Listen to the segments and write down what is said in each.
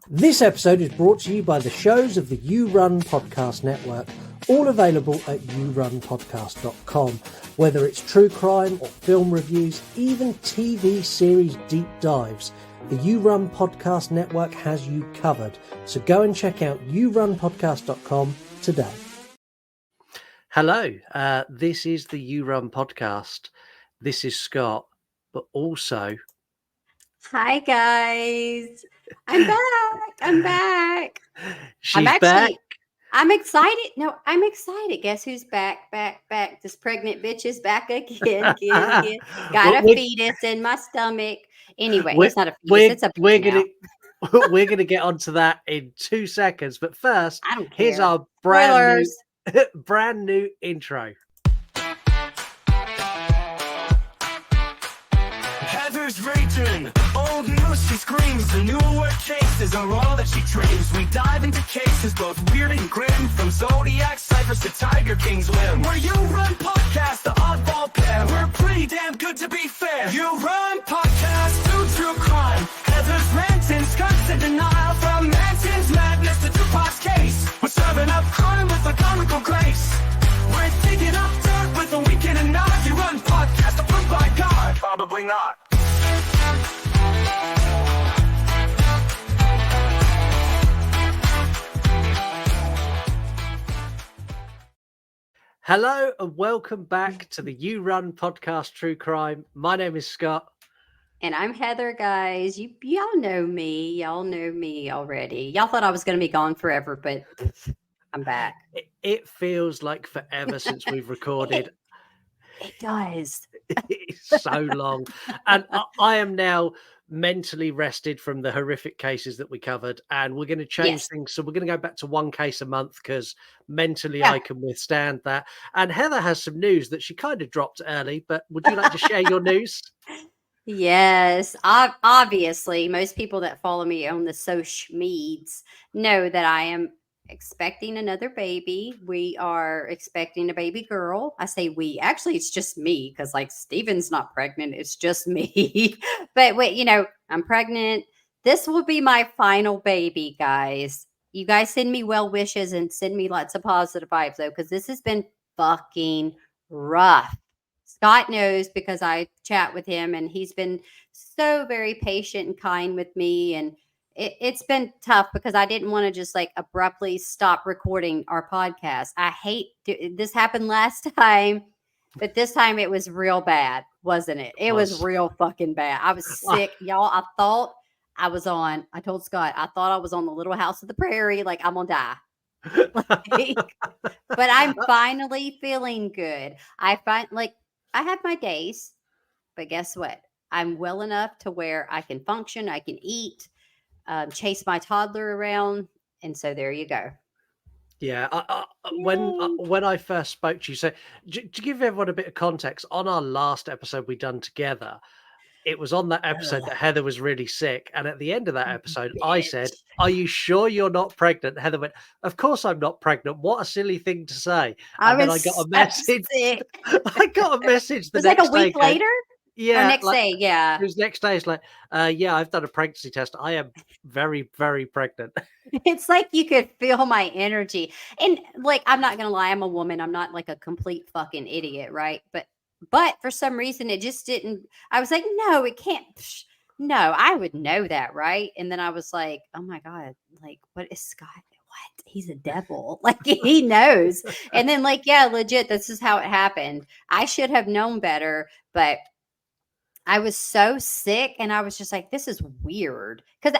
This episode is brought to you by the shows of the You Run Podcast Network, all available at yourunpodcast.com. Whether it's true crime or film reviews, even TV series deep dives, the You Run Podcast Network has you covered. So go and check out yourunpodcast.com today. Hello, this is the You Run Podcast. This is Scott, but also... Hi, guys. I'm back. She's back. I'm excited. No, I'm excited. Guess who's back? This pregnant bitch is back again. Got a fetus in my stomach. Anyway, it's not a fetus. It's a baby now. We're gonna get onto that in 2 seconds. But first, I don't care. Here's our brand new intro. Heather's raging, old news she screams. The new word cases are all that she dreams. We dive into cases both weird and grim, from Zodiac ciphers to Tiger King's whim. We're You Run Podcast, the oddball pair. We're pretty damn good to be fair. You Run Podcast, do true crime. Heather's ranting, Scott's in denial. From Manton's madness to Tupac's case, we're serving up crime with a comical grace. We're digging up dirt with a weekend and nod. You Run Podcast, approved by God. Probably not. Hello and welcome back to the You Run Podcast True Crime. My name is Scott. And I'm Heather, guys. Y'all know me. Y'all know me already. Y'all thought I was going to be gone forever, but I'm back. It feels like forever since we've recorded. It does. It's so long. And I am now mentally rested from the horrific cases that we covered, and we're going to change things. So we're going to go back to one case a month because mentally I can withstand that. And Heather has some news that she kind of dropped early, but would you like to share your news? Yes, obviously, most people that follow me on the social medias know that I am expecting another baby. We are expecting a baby girl. I say we. Actually, it's just me because, like, Steven's not pregnant. It's just me. But wait, I'm pregnant. This will be my final baby, guys. You guys send me well wishes and send me lots of positive vibes, though, because this has been fucking rough. Scott knows because I chat with him, and he's been so very patient and kind with me. And it's been tough because I didn't want to just like abruptly stop recording our podcast. I hate this happened last time, but this time it was real bad, wasn't it? It was real fucking bad. I was sick, y'all. I told Scott, I thought I was on the Little House of the Prairie. Like, I'm gonna die. But I'm finally feeling good. I have my days, but guess what? I'm well enough to where I can function, I can eat, chase my toddler around, and so there you go. Yeah, when I first spoke to you, so to give everyone a bit of context, on our last episode we done together, it was on that episode that Heather was really sick, and at the end of that episode, I said, "Are you sure you're not pregnant?" Heather went, "Of course I'm not pregnant. What a silly thing to say!" And then I got a message. I got a message the next day. Like a week later. Yeah, next day, yeah. It was next day. It's like, yeah, I've done a pregnancy test. I am very, very pregnant. It's like you could feel my energy. And like, I'm not going to lie, I'm a woman. I'm not like a complete fucking idiot, right? But for some reason, it just didn't. I was like, no, it can't. No, I would know that, right? And then I was like, oh my God, like, what is Scott? What? He's a devil. Like, he knows. And then, like, yeah, legit, this is how it happened. I should have known better, but I was so sick, and I was just like, this is weird. Because,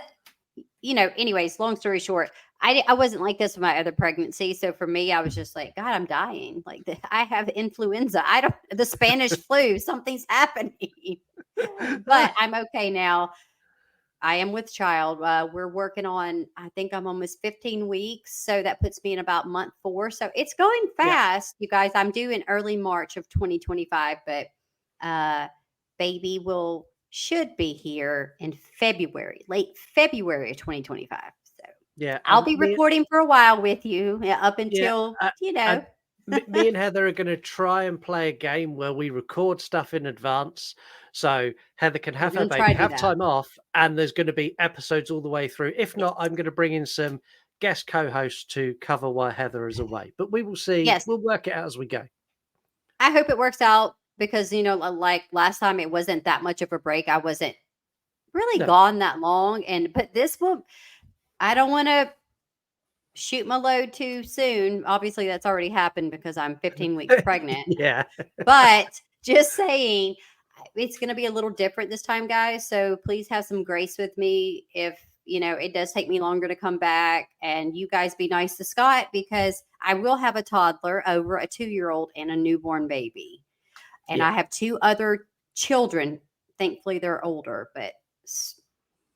anyways, long story short, I wasn't like this with my other pregnancy. So for me, I was just like, God, I'm dying. Like, I have influenza. The Spanish flu, something's happening. But I'm okay now. I am with child. We're working on, I think I'm almost 15 weeks. So that puts me in about month 4. So it's going fast, you guys. I'm due in early March of 2025, but baby should be here in late February of 2025. So yeah, I'll be recording for a while with you up until, Me and Heather are going to try and play a game where we record stuff in advance. So Heather can We're have her gonna try baby, to do have that. time off, and there's going to be episodes all the way through. If Yes. not, I'm going to bring in some guest co-hosts to cover while Heather is away. But we will see. Yes. We'll work it out as we go. I hope it works out because, like last time, it wasn't that much of a break. I wasn't really No. gone that long. But this will, I don't want to shoot my load too soon. Obviously, that's already happened because I'm 15 weeks pregnant. Yeah. But just saying, it's going to be a little different this time, guys. So please have some grace with me if, it does take me longer to come back. And you guys be nice to Scott because I will have a toddler, over a 2-year-old, and a newborn baby. And Yeah. I have 2 other children. Thankfully, they're older, but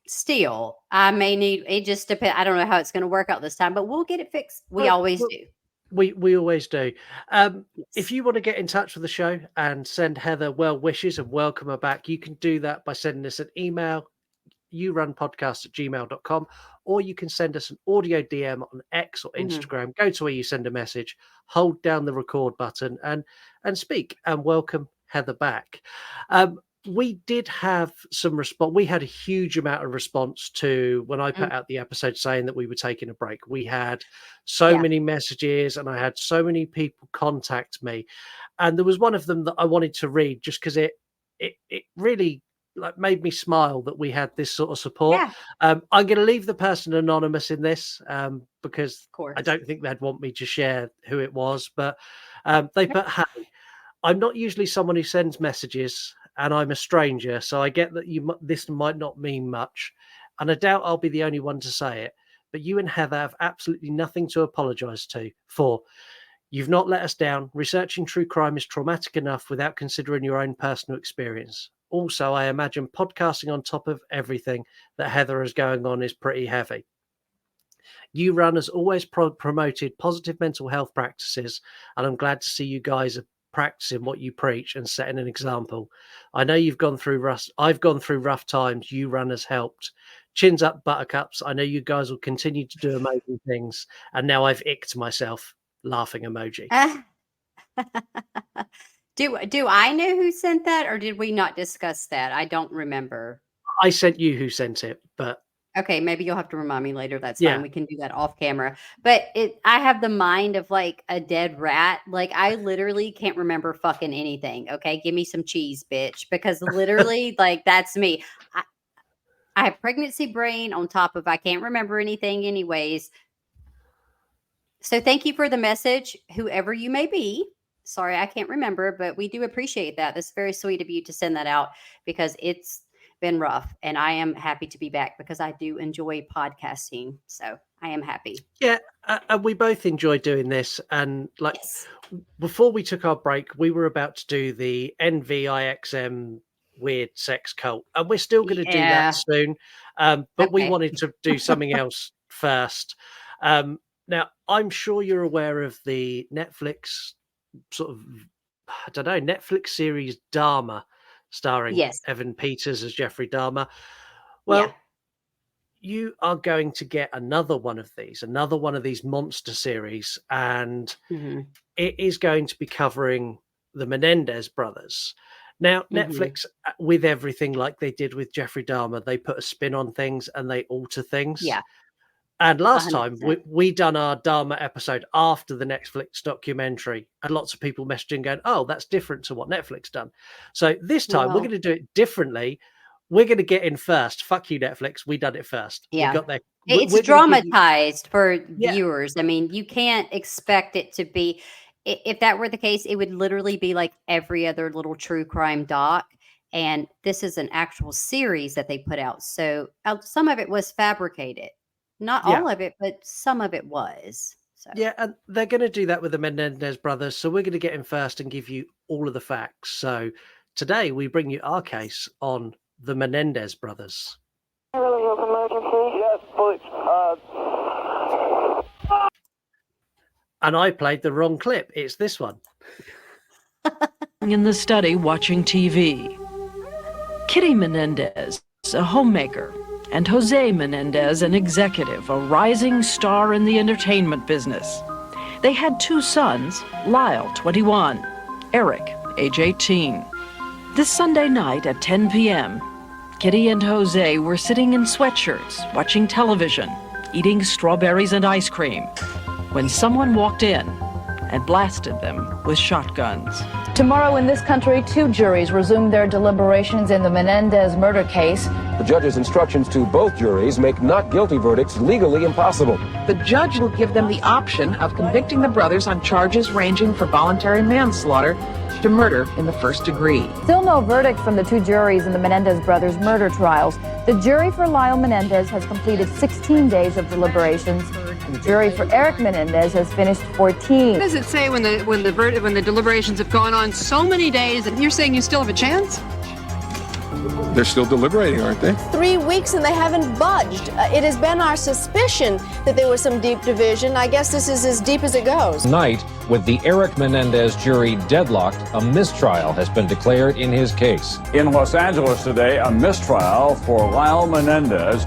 still, I may need it. Just depends. I don't know how it's going to work out this time, but we'll get it fixed. We always do. We always do. If Yes. you want to get in touch with the show and send Heather well wishes and welcome her back, you can do that by sending us an email, yourunpodcast@gmail.com, or you can send us an audio DM on X or Mhm. Instagram. Go to where you send a message, hold down the record button, and speak and welcome Heather back. We did have some response. We had a huge amount of response to when I put Mm. out the episode saying that we were taking a break. We had so Yeah. many messages and I had so many people contact me. And there was one of them that I wanted to read just because it really like made me smile that we had this sort of support. Yeah. I'm going to leave the person anonymous in this because Of course. I don't think they'd want me to share who it was. But they No. put, "Hey, I'm not usually someone who sends messages, and I'm a stranger, so I get that this might not mean much, and I doubt I'll be the only one to say it. But you and Heather have absolutely nothing to apologise for. You've not let us down. Researching true crime is traumatic enough without considering your own personal experience. Also, I imagine podcasting on top of everything that Heather is going on is pretty heavy. You Run has always promoted positive mental health practices, and I'm glad to see you guys are practicing what you preach and setting an example. I know you've gone through I've gone through rough times. You Run has helped. Chins up, buttercups. I know you guys will continue to do amazing things. And now I've icked myself. Laughing emoji. Do I know who sent that, or did we not discuss that? I don't remember. I sent you who sent it, but Okay, maybe you'll have to remind me later. That's fine. yeah, We can do that off camera. But I have the mind of like a dead rat. Like I literally can't remember fucking anything. Okay, give me some cheese, bitch, because literally, like that's me. I, I have pregnancy brain on top of I can't remember anything, anyways. So thank you for the message, whoever you may be. Sorry, I can't remember, but we do appreciate that. That's very sweet of you to send that out because it's been rough and I am happy to be back because I do enjoy podcasting. So I am happy. yeah, and we both enjoy doing this. And like Yes. before we took our break, we were about to do the NVIXM weird sex cult, and we're still going to do that Yeah. soon. But we Okay. wanted to do something else first. Now, I'm sure you're aware of the Netflix sort of, I don't know, Netflix series Dharma, starring Yes. Evan Peters as Jeffrey Dahmer. Yeah. Well, you are going to get another one of these monster series, and Hmm. it is going to be covering the Menendez brothers. Now, Hmm. Netflix, with everything like they did with Jeffrey Dahmer, they put a spin on things and they alter things. Yeah. And last time 100%. we done our Dharma episode after the Netflix documentary, and lots of people messaging going, "Oh, that's different to what Netflix done." So this time we're Well, going to do it differently. We're going to get in first. Fuck you, Netflix. We done it first. We yeah. got there. It's We're going to give you, dramatized for yeah, viewers. I mean, you can't expect it to be. If that were the case, it would literally be like every other little true crime doc. And this is an actual series that they put out. So some of it was fabricated. Not yeah. all of it, but some of it was. So, Yeah, and they're going to do that with the Menendez brothers. So we're going to get in first and give you all of the facts. So today we bring you our case on the Menendez brothers. Really have emergency? Yes, please. And I played the wrong clip. It's this one. In the study watching TV. Kitty Menendez, a homemaker, and Jose Menendez, an executive, a rising star in the entertainment business. They had 2 sons, Lyle, 21, Eric, age 18. This Sunday night at 10 p.m., Kitty and Jose were sitting in sweatshirts, watching television, eating strawberries and ice cream, when someone walked in and blasted them with shotguns. Tomorrow in this country, 2 juries resume their deliberations in the Menendez murder case. The judge's instructions to both juries make not guilty verdicts legally impossible. The judge will give them the option of convicting the brothers on charges ranging from voluntary manslaughter to murder in the first degree. Still no verdict from the 2 juries in the Menendez brothers' murder trials. The jury for Lyle Menendez has completed 16 days of deliberations. The jury for Eric Menendez has finished 14. What does it say when the deliberations have gone on so many days and you're saying you still have a chance? They're still deliberating, aren't they? 3 weeks and they haven't budged. It has been our suspicion that there was some deep division. I guess this is as deep as it goes. Tonight, with the Eric Menendez jury deadlocked, a mistrial has been declared in his case. In Los Angeles today, a mistrial for Lyle Menendez.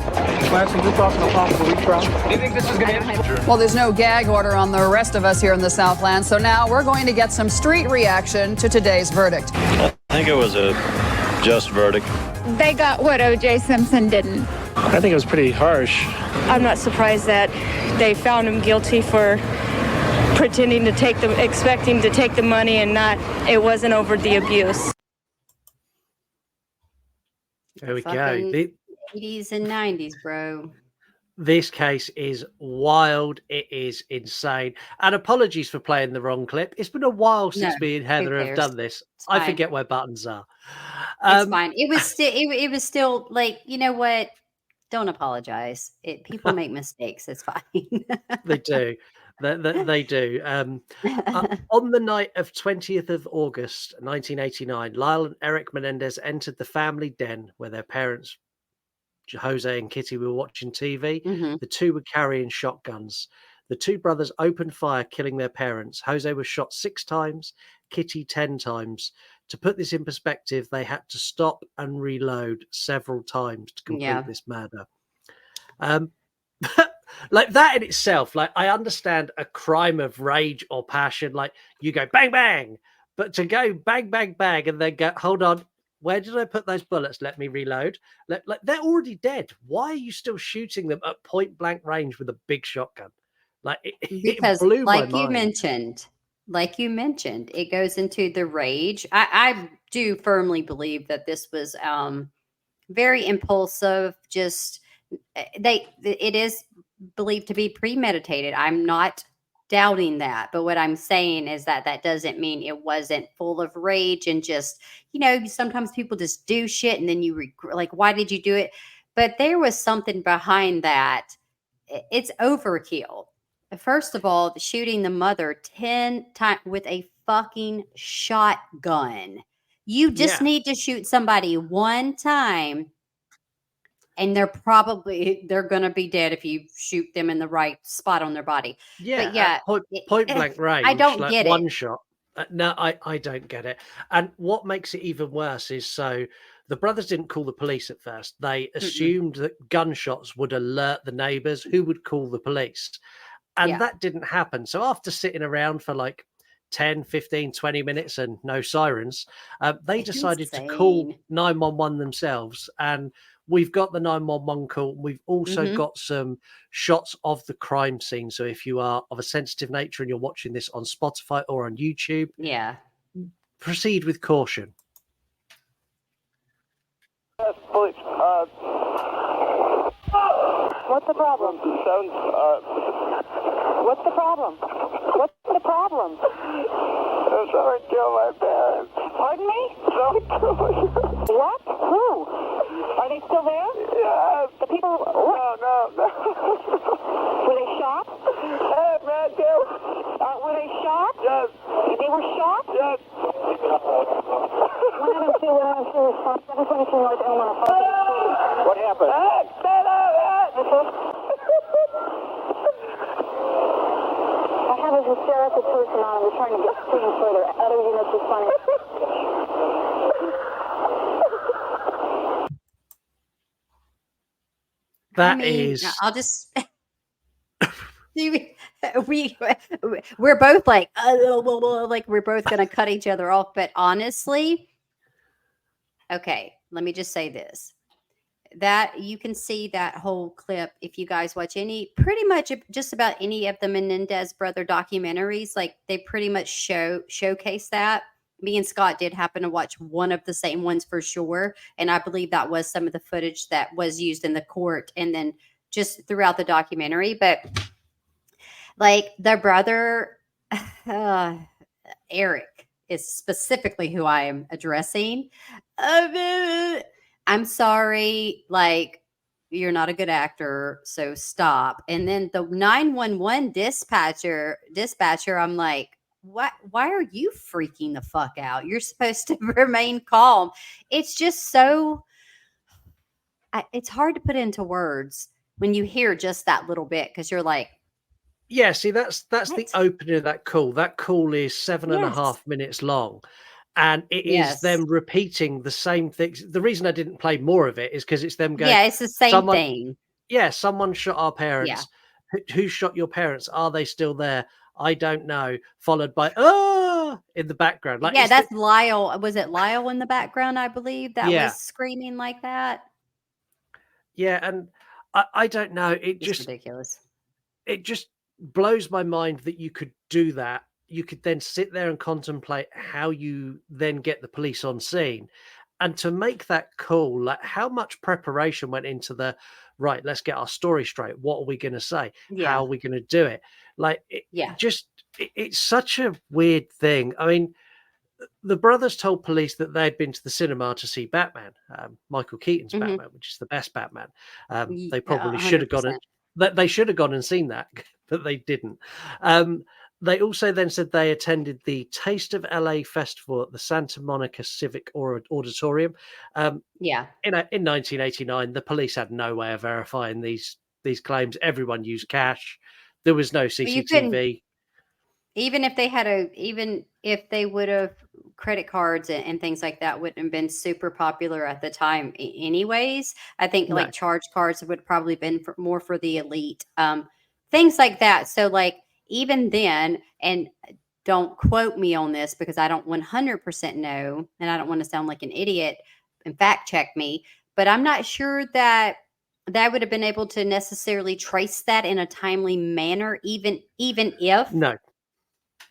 Clancy, your thoughts on a possible retrial? Do you think this is going to end? Well, there's no gag order on the rest of us here in the Southland, so now we're going to get some street reaction to today's verdict. I think it was a just verdict. They got what O.J. Simpson didn't. I think it was pretty harsh. I'm not surprised that they found him guilty for pretending to take them, expecting to take the money and not, it wasn't over the abuse. There we go. 80s and 90s, bro. This case is wild. It is insane. And apologies for playing the wrong clip. It's been a while since me and Heather have done this. I forget where buttons are. It's fine. It was still like, you know what? Don't apologize. People make mistakes. It's fine. They do. They do. On the night of 20th of August, 1989, Lyle and Eric Menendez entered the family den where their parents, Jose and Kitty, were watching TV. Mm-hmm. The 2 were carrying shotguns. The 2 brothers opened fire, killing their parents. Jose was shot 6 times, Kitty 10 times. To put this in perspective, they had to stop and reload several times to complete this murder. Like that in itself, like I understand a crime of rage or passion, like you go bang, bang, but to go bang, bang, bang, and then go, hold on, where did I put those bullets? Let me reload. Like they're already dead. Why are you still shooting them at point blank range with a big shotgun? Like because, it blew like my you mind. mentioned, it goes into the rage. I do firmly believe that this was very impulsive. Just it is believed to be premeditated. I'm not doubting that, but what I'm saying is that doesn't mean it wasn't full of rage and just, sometimes people just do shit and then you like, why did you do it? But there was something behind that. It's overkill. First of all, shooting the mother 10 times with a fucking shotgun. You just need to shoot somebody one time and they're going to be dead if you shoot them in the right spot on their body. Yeah. But point blank range. I don't like get one it. shot. No, I don't get it. And what makes it even worse is the brothers didn't call the police at first. They assumed that gunshots would alert the neighbors who would call the police. And that didn't happen. So after sitting around for like 10, 15, 20 minutes and no sirens, they decided to call 911 themselves. And we've got the 911 call. We've also got some shots of the crime scene. So if you are of a sensitive nature and you're watching this on Spotify or on YouTube, proceed with caution. Yes, police. What's the problem? What's the problem? What's the problem? Someone killed my parents. Pardon me? Someone killed my parents. What? Who? Are they still there? Yes. The people... No. Were they shot? Hey, man, too. Were they shot? Yes. They were shot? Yes. 102, 722 North Elmont. What happened? I have a hysterical person on. We're trying to get things further. Other units are funny. Is... I'll just... we we're both like we're both gonna cut each other off. But honestly, okay, let me just say this: that you can see that whole clip if you guys watch pretty much just about any of the Menendez brother documentaries. Like they pretty much showcase that. Me and Scott did happen to watch one of the same ones for sure, and I believe that was some of the footage that was used in the court, and then just throughout the documentary. But like their brother, uh, Eric is specifically who I am addressing. I'm sorry, like you're not a good actor, so stop. And then the 911 dispatcher, I'm like, what? Why are you freaking the fuck out? You're supposed to remain calm. It's just so. It's hard to put into words when you hear just that little bit because you're like, Yeah, see, that's the what? opening of that call. That call is seven and a Yes. half minutes long, and it is Yes. them repeating the same things. The reason I didn't play more of it is because it's them going, Yeah, it's the same "Someone, thing. yeah, someone shot our Yeah. parents. Who shot your parents? Are they still there? I don't know." Followed by "ah" in the background. Like Yeah, it's the that's Lyle. Was it Lyle in the background, I believe, that was yeah, screaming like that? yeah, and I don't know. Just ridiculous. It just blows my mind that you could do that. You could then sit there and contemplate how you then get the police on scene. And to make that call, like how much preparation went into the right, let's get our story straight. What are we going to say? How Yeah. are we going to do it? Like Yeah. it's such a weird thing. I mean, the brothers told police that they had been to the cinema to see Batman, Michael Keaton's Mhm. Batman, which is the best Batman. Ye They probably should have gone and 100%. that they should have gone and seen that, but they didn't. Um, they also then said they attended the Taste of LA festival at the Santa Monica Civic Auditorium. Yeah. In 1989, the police had no way of verifying these claims. Everyone used cash. There was no But you couldn't CCTV. even if they would have credit cards and things like that wouldn't have been super popular at the time anyways. I think No, like charge cards would probably been more for the elite. Things like that. So like even then, and don't quote me on this because I don't 100% know and I don't want to sound like an idiot and fact check me, but I'm not sure that that would have been able to necessarily trace that in a timely manner even if no,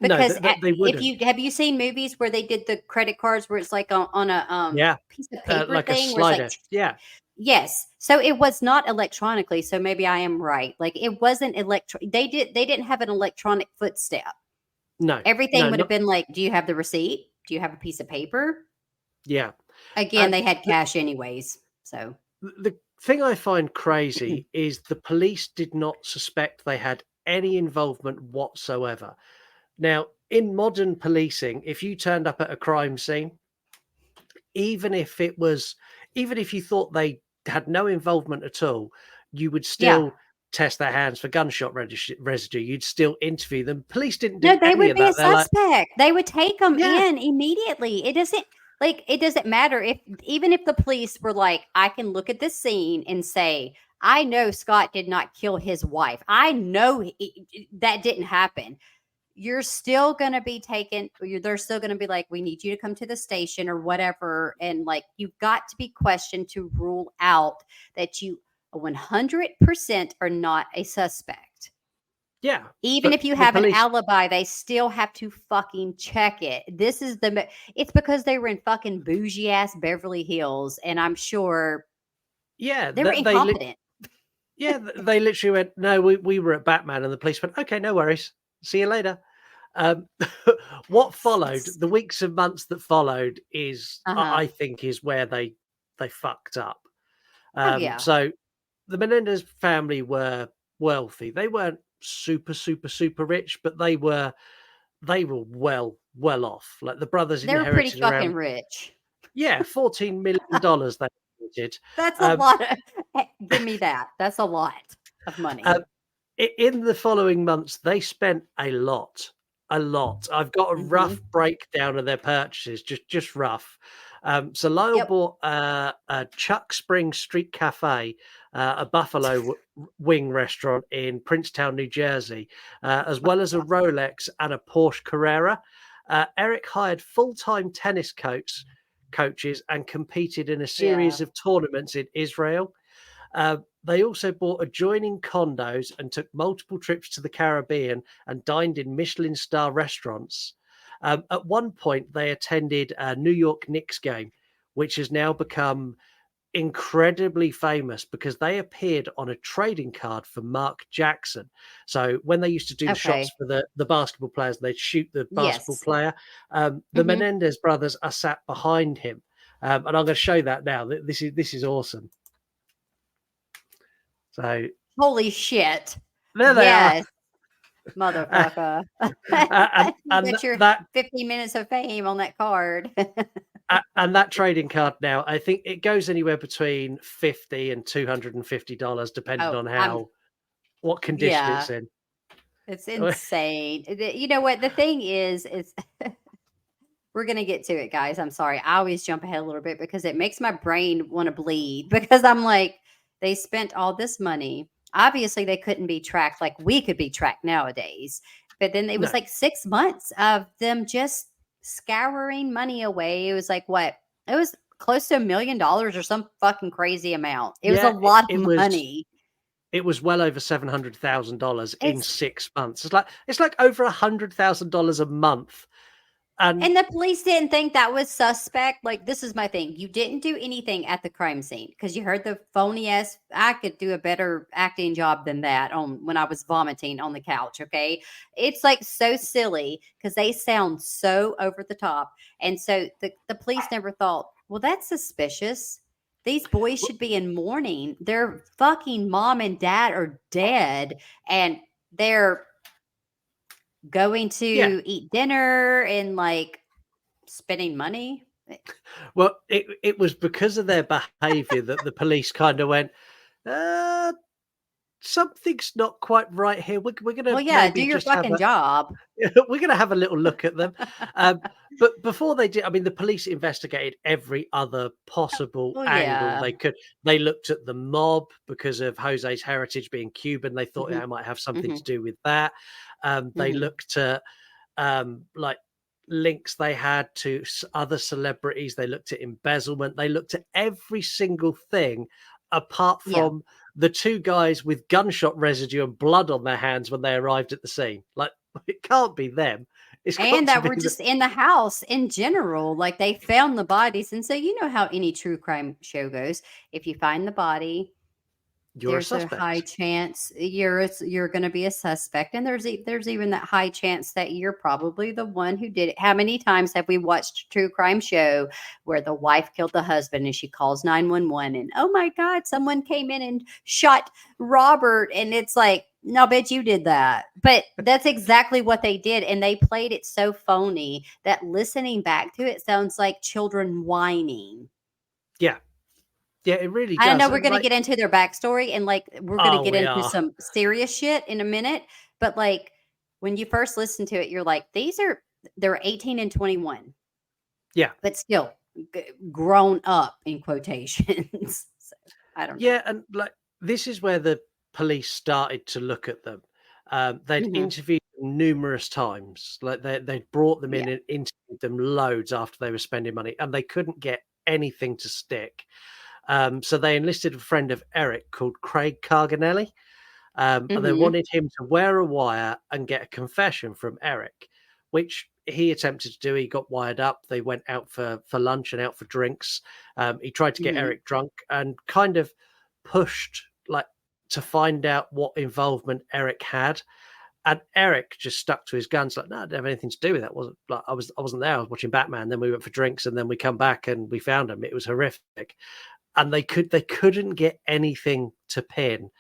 no, because they if wouldn't. you have you seen movies where they did the credit cards where it's like on a Yeah, piece of paper like a thing where it's like slider. Yeah, yes, so it was not electronically, so maybe I am right, like it wasn't they didn't have an electronic footstep. no, Everything no, would have not been like, do you have the receipt, do you have a piece of paper? yeah. Again, And they had cash anyways, so the thing I find crazy is the police did not suspect they had any involvement whatsoever. Now, in modern policing, if you turned up at a crime scene, even if it was, even if you thought they had no involvement at all, you would yeah. still test their hands for gunshot residue. You'd still interview them. Police didn't do No, they any would of be a that. They're like, suspect. They would take them yeah, in immediately. It doesn't matter if even if the police were like, I can look at this scene and say, I know Scott did not kill his wife. I know that didn't happen. You're still going to be taken. They're still going to be like, we need you to come to the station or whatever. And like, you've got to be questioned to rule out that you 100% are not a suspect. yeah. Even But if you the have an police, alibi, they still have to fucking check it. It's because they were in fucking bougie ass Beverly Hills, and I'm sure yeah, they were incompetent. yeah, they literally went, "No, we were at Batman," and the police went, "Okay, no worries. See you later." Um, what followed, It's the weeks and months that followed, is uh-huh. I think is where they fucked up. Oh yeah. So the Menendez family were wealthy. They weren't super rich, but they were well off. Like the brothers They were pretty inherited fucking around rich. $14 million. They inherited. That's a Um, lot of give me that. That's a lot of money. um, in the following months, they spent a lot, a lot. I've got a rough Mhm. breakdown of their purchases, just rough. So Lyle Yep. bought a Chuck Spring Street Cafe a buffalo wing restaurant in Princetown, New Jersey, as well as a Rolex and a Porsche Carrera. Eric hired full-time tennis coaches and competed in a series of tournaments in Israel. They also bought adjoining condos and took multiple trips to the Caribbean and dined in Michelin star restaurants. At one point, they attended a New York Knicks game, which has now become incredibly famous because they appeared on a trading card for Mark Jackson. So when they used to do the shots for the basketball players, they'd shoot the basketball player. The Menendez brothers are sat behind him. And I'm going to show that now. This is awesome. So holy shit. There they are. Motherfucker. and You got your that 15 minutes of fame on that card. and that trading card now, I think it goes anywhere between $50 and $250, depending on what condition it's in. It's insane. You know what? The thing is we're going to get to it, guys. I'm sorry. I always jump ahead a little bit because it makes my brain want to bleed because I'm like, they spent all this money. Obviously, they couldn't be tracked like we could be tracked nowadays. But then it was like 6 months of them just scouring money away. It was like, what? It was close to $1 million or some fucking crazy amount. It was a lot of money. It was well over $700,000 in 6 months. It's like over $100,000 a month. And the police didn't think that was suspect. Like, this is my thing. You didn't do anything at the crime scene because you heard the phony ass. I could do a better acting job than that on when I was vomiting on the couch. Okay. It's like so silly because they sound so over the top. And so the police never thought, well, that's suspicious. These boys should be in mourning. Their fucking mom and dad are dead and they're going to eat dinner and like spending money. Well, it was because of their behavior that the police kind of went, something's not quite right here. We're going to maybe do your just have fucking job. we're going to have a little look at them. But before they did, I mean, the police investigated every other possible angle they could. They looked at the mob because of Jose's heritage being Cuban. They thought it might have something to do with that. They looked at like links they had to other celebrities. They looked at embezzlement. They looked at every single thing apart from the two guys with gunshot residue and blood on their hands when they arrived at the scene. Like, it can't be them. And that were just in the house in general. Like, they found the bodies. And so, you know how any true crime show goes. If you find the body, there's a high chance you're going to be a suspect, and there's even that high chance that you're probably the one who did it. How many times have we watched a true crime show where the wife killed the husband and she calls 911 and oh my god, someone came in and shot Robert, and it's like, no, bitch, you did that. But that's exactly what they did, and they played it so phony that listening back to it sounds like children whining. Yeah, it really does. I know we're going to get into their backstory and like we're going to get into are. some serious shit in a minute. But like when you first listen to it, you're like, they're 18 and 21. Yeah. But still grown up in quotations. So I don't know. Yeah. And like, this is where the police started to look at them. They'd interviewed them numerous times. Like they'd brought them in and interviewed them loads after they were spending money and they couldn't get anything to stick. So they enlisted a friend of Eric called Craig Carganelli. And they wanted him to wear a wire and get a confession from Eric, which he attempted to do. He got wired up. They went out for lunch and out for drinks. He tried to get Eric drunk and kind of pushed like to find out what involvement Eric had. And Eric just stuck to his guns, like, no, I didn't have anything to do with that. Wasn't like I wasn't there. I was watching Batman. Then we went for drinks, and then we come back and we found him. It was horrific. And they couldn't get anything to pin.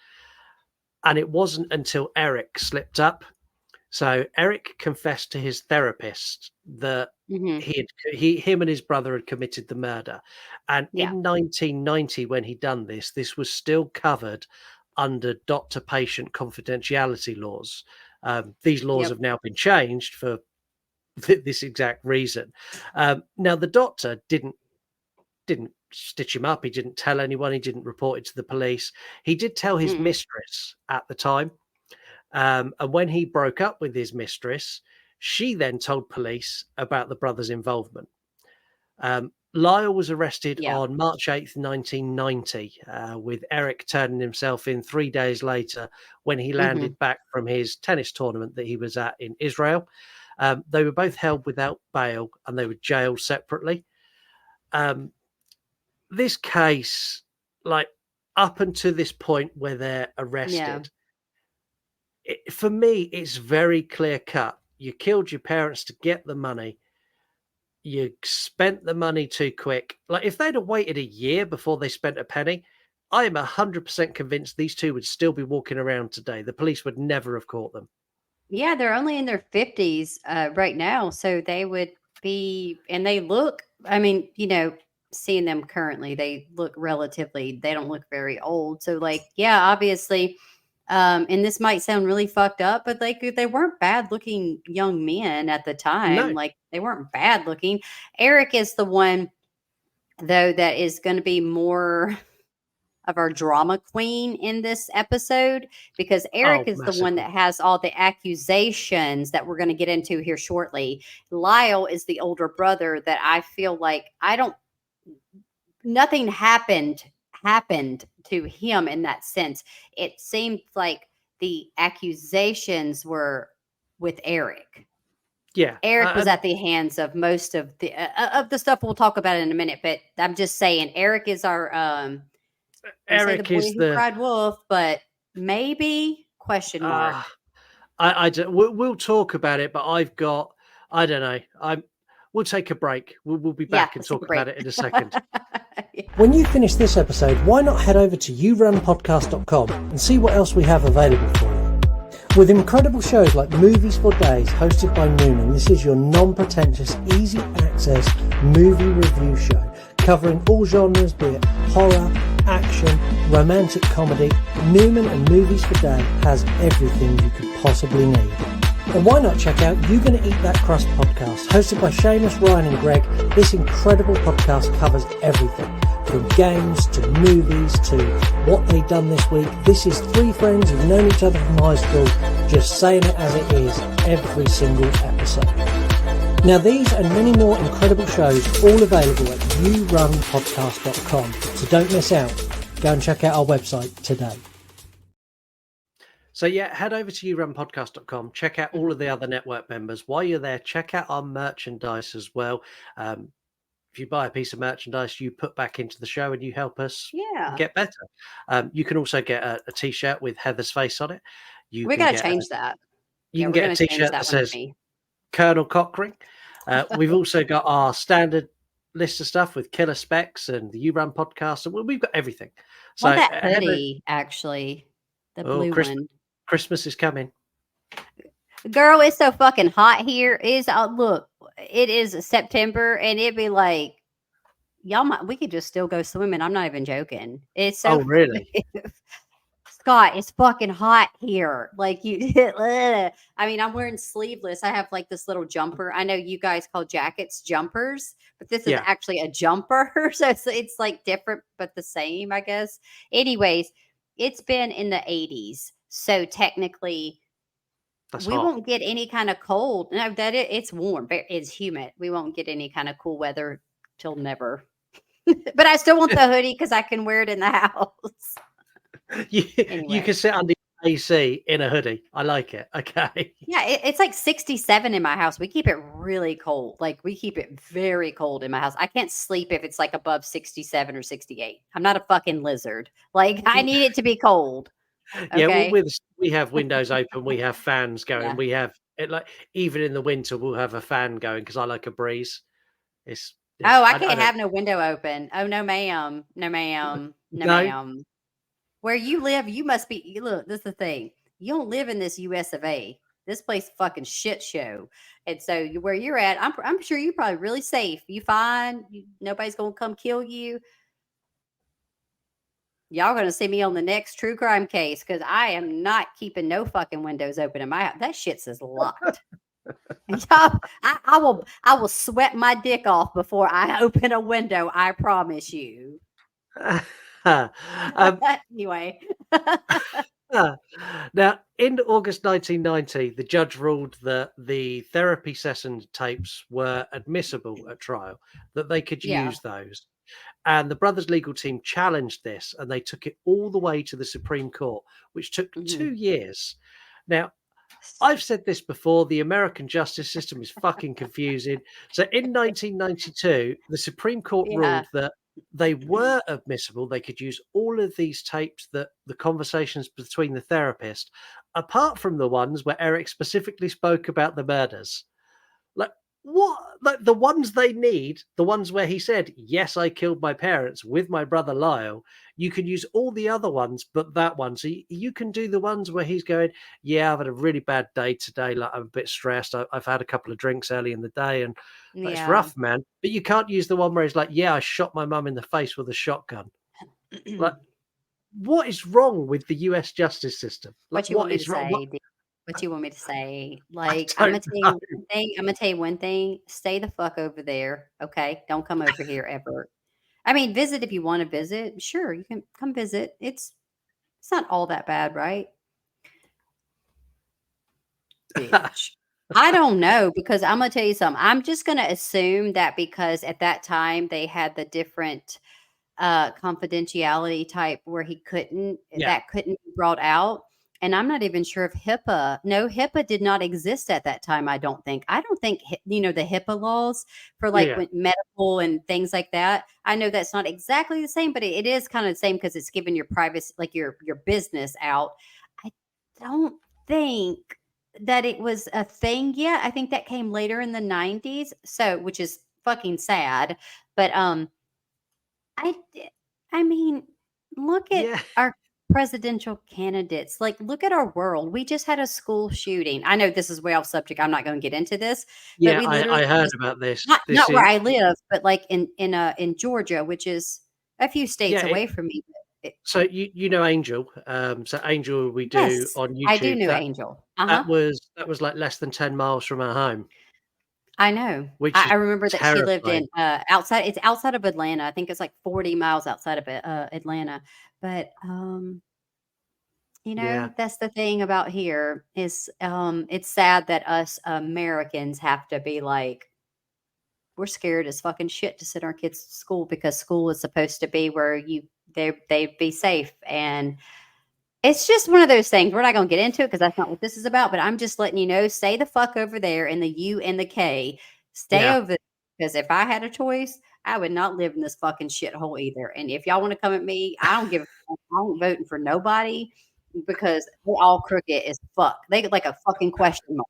And it wasn't until Eric slipped up. So Eric confessed to his therapist that him and his brother had committed the murder. And in 1990, when he done this was still covered under doctor-patient confidentiality laws. These laws have now been changed for this exact reason. Now the doctor didn't stitch him up. He didn't tell anyone. He didn't report it to the police. He did tell his mistress at the time. And when he broke up with his mistress, she then told police about the brothers' involvement. Lyle was arrested on March 8th, 1990, with Eric turning himself in 3 days later when he landed back from his tennis tournament that he was at in Israel. They were both held without bail and they were jailed separately. This case, like up until this point where they're arrested, for me, it's very clear cut. You killed your parents to get the money. You spent the money too quick. Like if they'd have waited a year before they spent a penny, I am 100% convinced these two would still be walking around today. The police would never have caught them. Yeah, they're only in their 50s right now. So they would be, and they look, I mean, seeing them currently, they look they don't look very old. So, like, yeah, obviously, and this might sound really fucked up, but like they weren't bad looking young men at the time. No. Like, they weren't bad looking. Eric is the one, though, that is going to be more of our drama queen in this episode because Eric is the one that has all the accusations that we're going to get into here shortly. Lyle is the older brother that I feel like nothing happened to him in that sense. It seemed like the accusations were with Eric. Yeah, Eric was at the hands of most of the stuff we'll talk about in a minute, but I'm just saying Eric is our Eric the boy is who cried wolf, but maybe question mark. We'll talk about it, but I don't know. We'll take a break. We'll be back and talk about it in a second. When you finish this episode, why not head over to yourunpodcast.com and see what else we have available for you. With incredible shows like Movies for Days, hosted by Noonan, this is your non-pretentious, easy access movie review show, covering all genres, be it horror, action, romantic comedy. Newman and Movies for Day has everything you could possibly need. And why not check out You Gonna Eat That Crust podcast, hosted by Seamus, Ryan and Greg. This incredible podcast covers everything, from games to movies to what they've done this week. This is three friends who've known each other from high school, just saying it as it is every single episode. Now these and many more incredible shows all available at yourunpodcast.com, so don't miss out. Go and check out our website today. So yeah, head over to yourunpodcast.com, check out all of the other network members. While you're there, check out our merchandise as well. If you buy a piece of merchandise, you put back into the show and you help us get better. You can also get a t-shirt with Heather's face on it. We got to change that. You can get a t-shirt that says Colonel Cockring. We've also got our standard list of stuff with killer specs and the You Run podcast. And we've got everything. So that hoodie, actually, the blue one. Christmas is coming. Girl, it's so fucking hot here. Look, it is September and it'd be like, we could just still go swimming. I'm not even joking. It's so really? Scott, it's fucking hot here. Like I mean, I'm wearing sleeveless. I have like this little jumper. I know you guys call jackets jumpers, but this is actually a jumper. So it's like different, but the same, I guess. Anyways, it's been in the 80s. So technically, we won't get any kind of cold. No, it's warm. It's humid. We won't get any kind of cool weather till never. But I still want the hoodie because I can wear it in the house. You can sit under AC in a hoodie. I like it. Okay. Yeah, it's like 67 in my house. We keep it really cold. Like we keep it very cold in my house. I can't sleep if it's like above 67 or 68. I'm not a fucking lizard. Like I need it to be cold. Okay? Yeah, we have windows open. We have fans going. Yeah. We have it like even in the winter we'll have a fan going because I like a breeze. I can't have no window open. Oh no, ma'am. No, ma'am. No, ma'am. Where you live, you must be. Look, this is the thing. You don't live in this U.S. of A. This place fucking shit show. And so where you're at, I'm sure you're probably really safe. You fine? Nobody's gonna come kill you. Y'all gonna see me on the next true crime case because I am not keeping no fucking windows open in my house. That shit's is locked. I will sweat my dick off before I open a window. I promise you. Anyway. Now, in August 1990, the judge ruled that the therapy session tapes were admissible at trial, that they could Yeah. use those. And the brothers' legal team challenged this, and they took it all the way to the Supreme Court, which took 2 years. Now, I've said this before, the American justice system is fucking confusing. So in 1992, the Supreme Court Yeah. ruled that they were admissible. They could use all of these tapes, that the conversations between the therapist, apart from the ones where Eric specifically spoke about the murders. Like, what? Like, the ones they need, the ones where he said, yes, I killed my parents with my brother Lyle, you can use all the other ones but that one. So you can do the ones where he's going, yeah, I've had a really bad day today, like I'm a bit stressed, I've had a couple of drinks early in the day, and it's Yeah. rough, man. But you can't use the one where he's like, yeah, I shot my mum in the face with a shotgun. Like, what is wrong with the US justice system? Like, What you want me to is wrong? say? What you want me to say? Like, I I'm gonna don't tell you know. one thing. I'm gonna tell you one thing. Stay the fuck over there, okay? Don't come over here ever. I mean, visit if you want to visit. Sure, you can come visit. It's not all that bad, right? Bitch. I don't know, because I'm gonna tell you something. I'm just gonna assume that because at that time they had the different confidentiality type where Yeah. that couldn't be brought out. And I'm not even sure if HIPAA did not exist at that time. I don't think the HIPAA laws for like Yeah. medical and things like that. I know that's not exactly the same, but it is kind of the same because it's giving your privacy, like your business out. I don't think that it was a thing yet. I think that came later in the 90s. So, which is fucking sad. But I d I mean, look at Yeah. our presidential candidates. Like, look at our world. We just had a school shooting. I know this is way off subject. I'm not gonna get into this, but Yeah, we I literally heard just about this. This not where is I live, but like in Georgia, which is a few states yeah, away from me. But so you know Angel. So Angel we do yes, on I do YouTube. know That Angel. that Uh-huh. was that was like less than 10 miles from our home, I know. which I is remember that she lived terrifying. in, it's outside of Atlanta. I think it's like 40 miles outside of Atlanta. But, Yeah. that's the thing about here is, it's sad that us Americans have to be like, we're scared as fucking shit to send our kids to school because school is supposed to be where they'd be safe. And it's just one of those things. We're not gonna get into it because that's not what this is about, but I'm just letting you know, stay the fuck over there in the U and the K. Stay Yeah. over there, because if I had a choice, I would not live in this fucking shithole either. And if y'all wanna come at me, I don't give a fuck. I ain't voting for nobody because they all crooked as fuck. They look like a fucking question mark.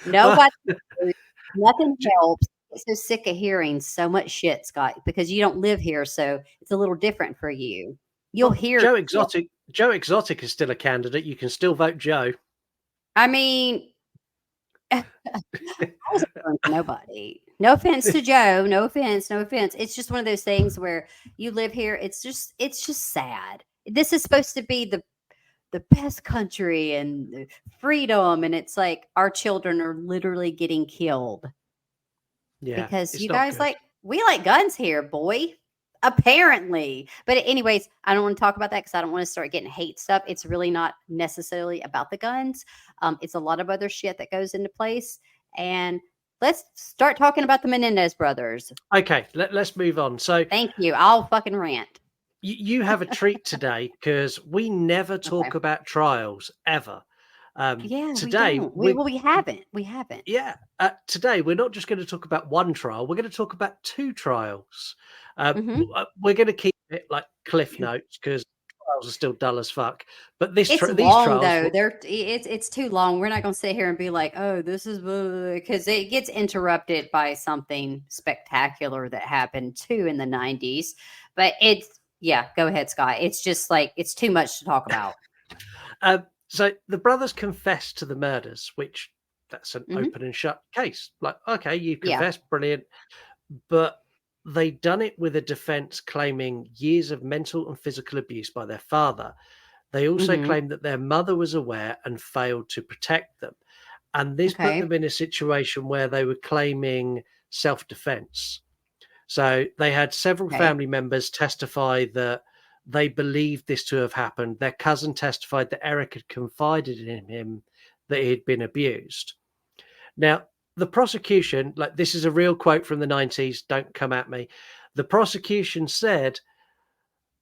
Well, Nobody nothing helps. I'm so sick of hearing so much shit, Scott, because you don't live here, so it's a little different for you. You'll well, hear shit. Joe Exotic is still a candidate. You can still vote Joe. I mean, I wasn't voting for nobody. No offense to Joe. No offense. No offense. It's just one of those things where you live here. It's just sad. This is supposed to be the best country and the freedom, and it's like our children are literally getting killed Yeah, because it's you not guys good. we like guns here, boy. Apparently. But anyways, I don't want to talk about that because I don't want to start getting hate stuff. It's really not necessarily about the guns. It's a lot of other shit that goes into place. And let's start talking about the Menendez brothers. Okay, let's move on. So Thank you. I'll fucking rant. you have a treat today because we never Okay. talk about trials ever. Yeah, we Today don't. We haven't. We haven't. today we're not just going to talk about one trial. We're going to talk about two trials. Mhm. We're going to keep it like cliff notes because trials are still dull as fuck. But It's these long trials, though. It's too long. We're not going to sit here and be like, "Oh, this is," because it gets interrupted by something spectacular that happened too in the 90s. But yeah, go ahead, Scott. It's just like it's too much to talk about. so the brothers confessed to the murders, which that's an Mhm. open and shut case. Like, okay, you Yeah. confessed, brilliant. But they done it with a defense claiming years of mental and physical abuse by their father. They also Mhm. claimed that their mother was aware and failed to protect them. and this put Okay. them in a situation where they were claiming self-defense. So they had several Okay. family members testify that they believed this to have happened. Their cousin testified that Eric had confided in him that he had been abused. Now, the prosecution, like this is a real quote from the 90s, don't come at me. The prosecution said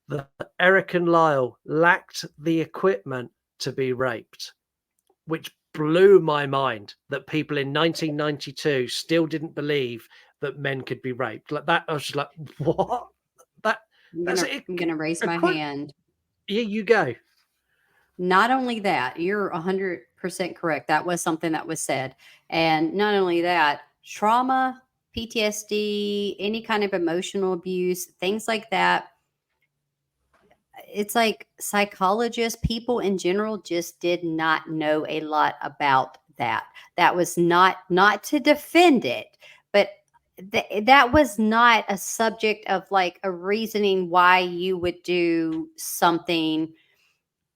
that Eric and Lyle lacked the equipment to be raped, which blew my mind that people in 1992 still didn't believe that men could be raped. Like that, I was just like, what? That that's it. I'm gonna raise A my quote. hand. Yeah, you go. Not only that, you're 100% correct. That was something that was said. And not only that, trauma, PTSD, any kind of emotional abuse, things like that. It's like psychologists, people in general just did not know a lot about that. That was not to defend it, but that was not a subject of like a reasoning why you would do something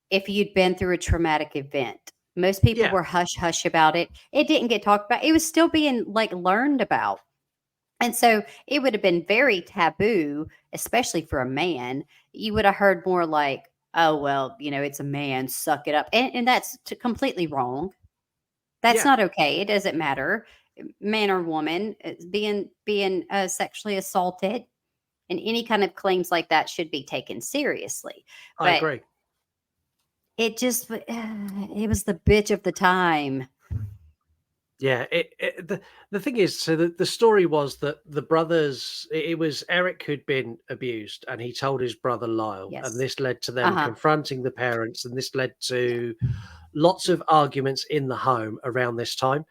if you'd been through a traumatic event. Most people Yeah, were hush hush about it. It didn't get talked about. It was still being like learned about. And so it would have been very taboo, especially for a man. You would have heard more like, oh, well, it's a man, suck it up. And that's completely wrong. That's yeah, not okay. It doesn't matter, man or woman, being sexually assaulted, and any kind of claims like that should be taken seriously. I But agree. it just it was the bitch of the time. Yeah, the thing is, so the story was that the brothers, it was Eric who'd been abused, and he told his brother Lyle, and Yes. this led to them Uh-huh. confronting the parents, and this led Yeah. to lots of arguments in the home around this time.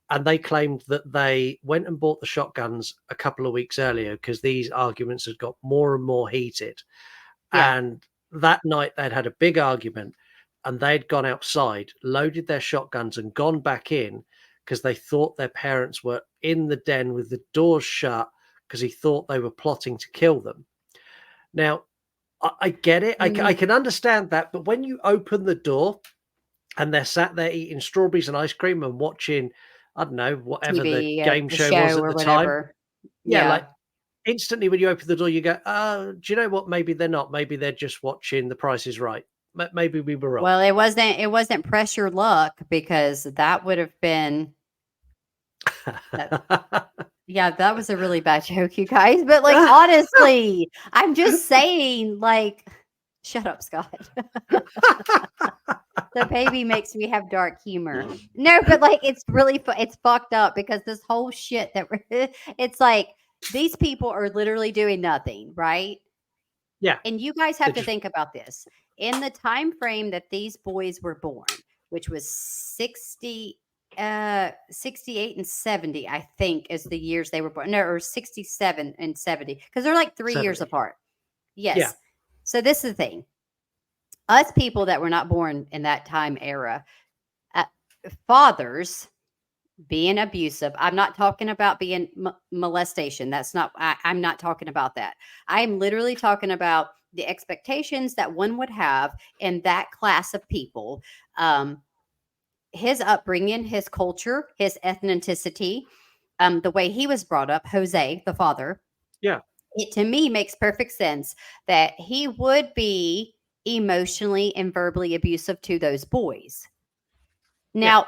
And they claimed that they went and bought the shotguns a couple of weeks earlier because these arguments had got more and more heated. Yeah. And that night they'd had a big argument, and they'd gone outside, loaded their shotguns, and gone back in because they thought their parents were in the den with the doors shut because he thought they were plotting to kill them. Now, I get it. I Mm, can understand that. But when you open the door and they're sat there eating strawberries and ice cream and watching, I don't know, whatever the TV, game the show was show at or the time. whatever. Yeah, Yeah. like instantly when you open the door, you go, do you know what? Maybe they're not. Maybe they're just watching The Price is Right. Maybe we were wrong. Well, it wasn't press your luck because that would have been that. Yeah, that was a really bad joke, you guys. But like honestly, I'm just saying, like, shut up, Scott. The baby makes me have dark humor. No, but like it's really it's fucked up because this whole shit that it's like these people are literally doing nothing, right? Yeah, And you guys they have to just think about this. In the time frame that these boys were born, which was 68 and 70, I think is the years they were born. No, or 67 and 70 because they're like 3 years 70. apart. Yeah, Yes. So this is the thing. Us people that were not born in that time era, uh, fathers being abusive. I'm not talking about being molestation. That's not, I'm not talking about that. I'm literally talking about the expectations that one would have in that class of people. His upbringing, his culture, his ethnicity, the way he was brought up, Jose, the father, yeah, it to me makes perfect sense that he would be emotionally and verbally abusive to those boys. yeah, Now,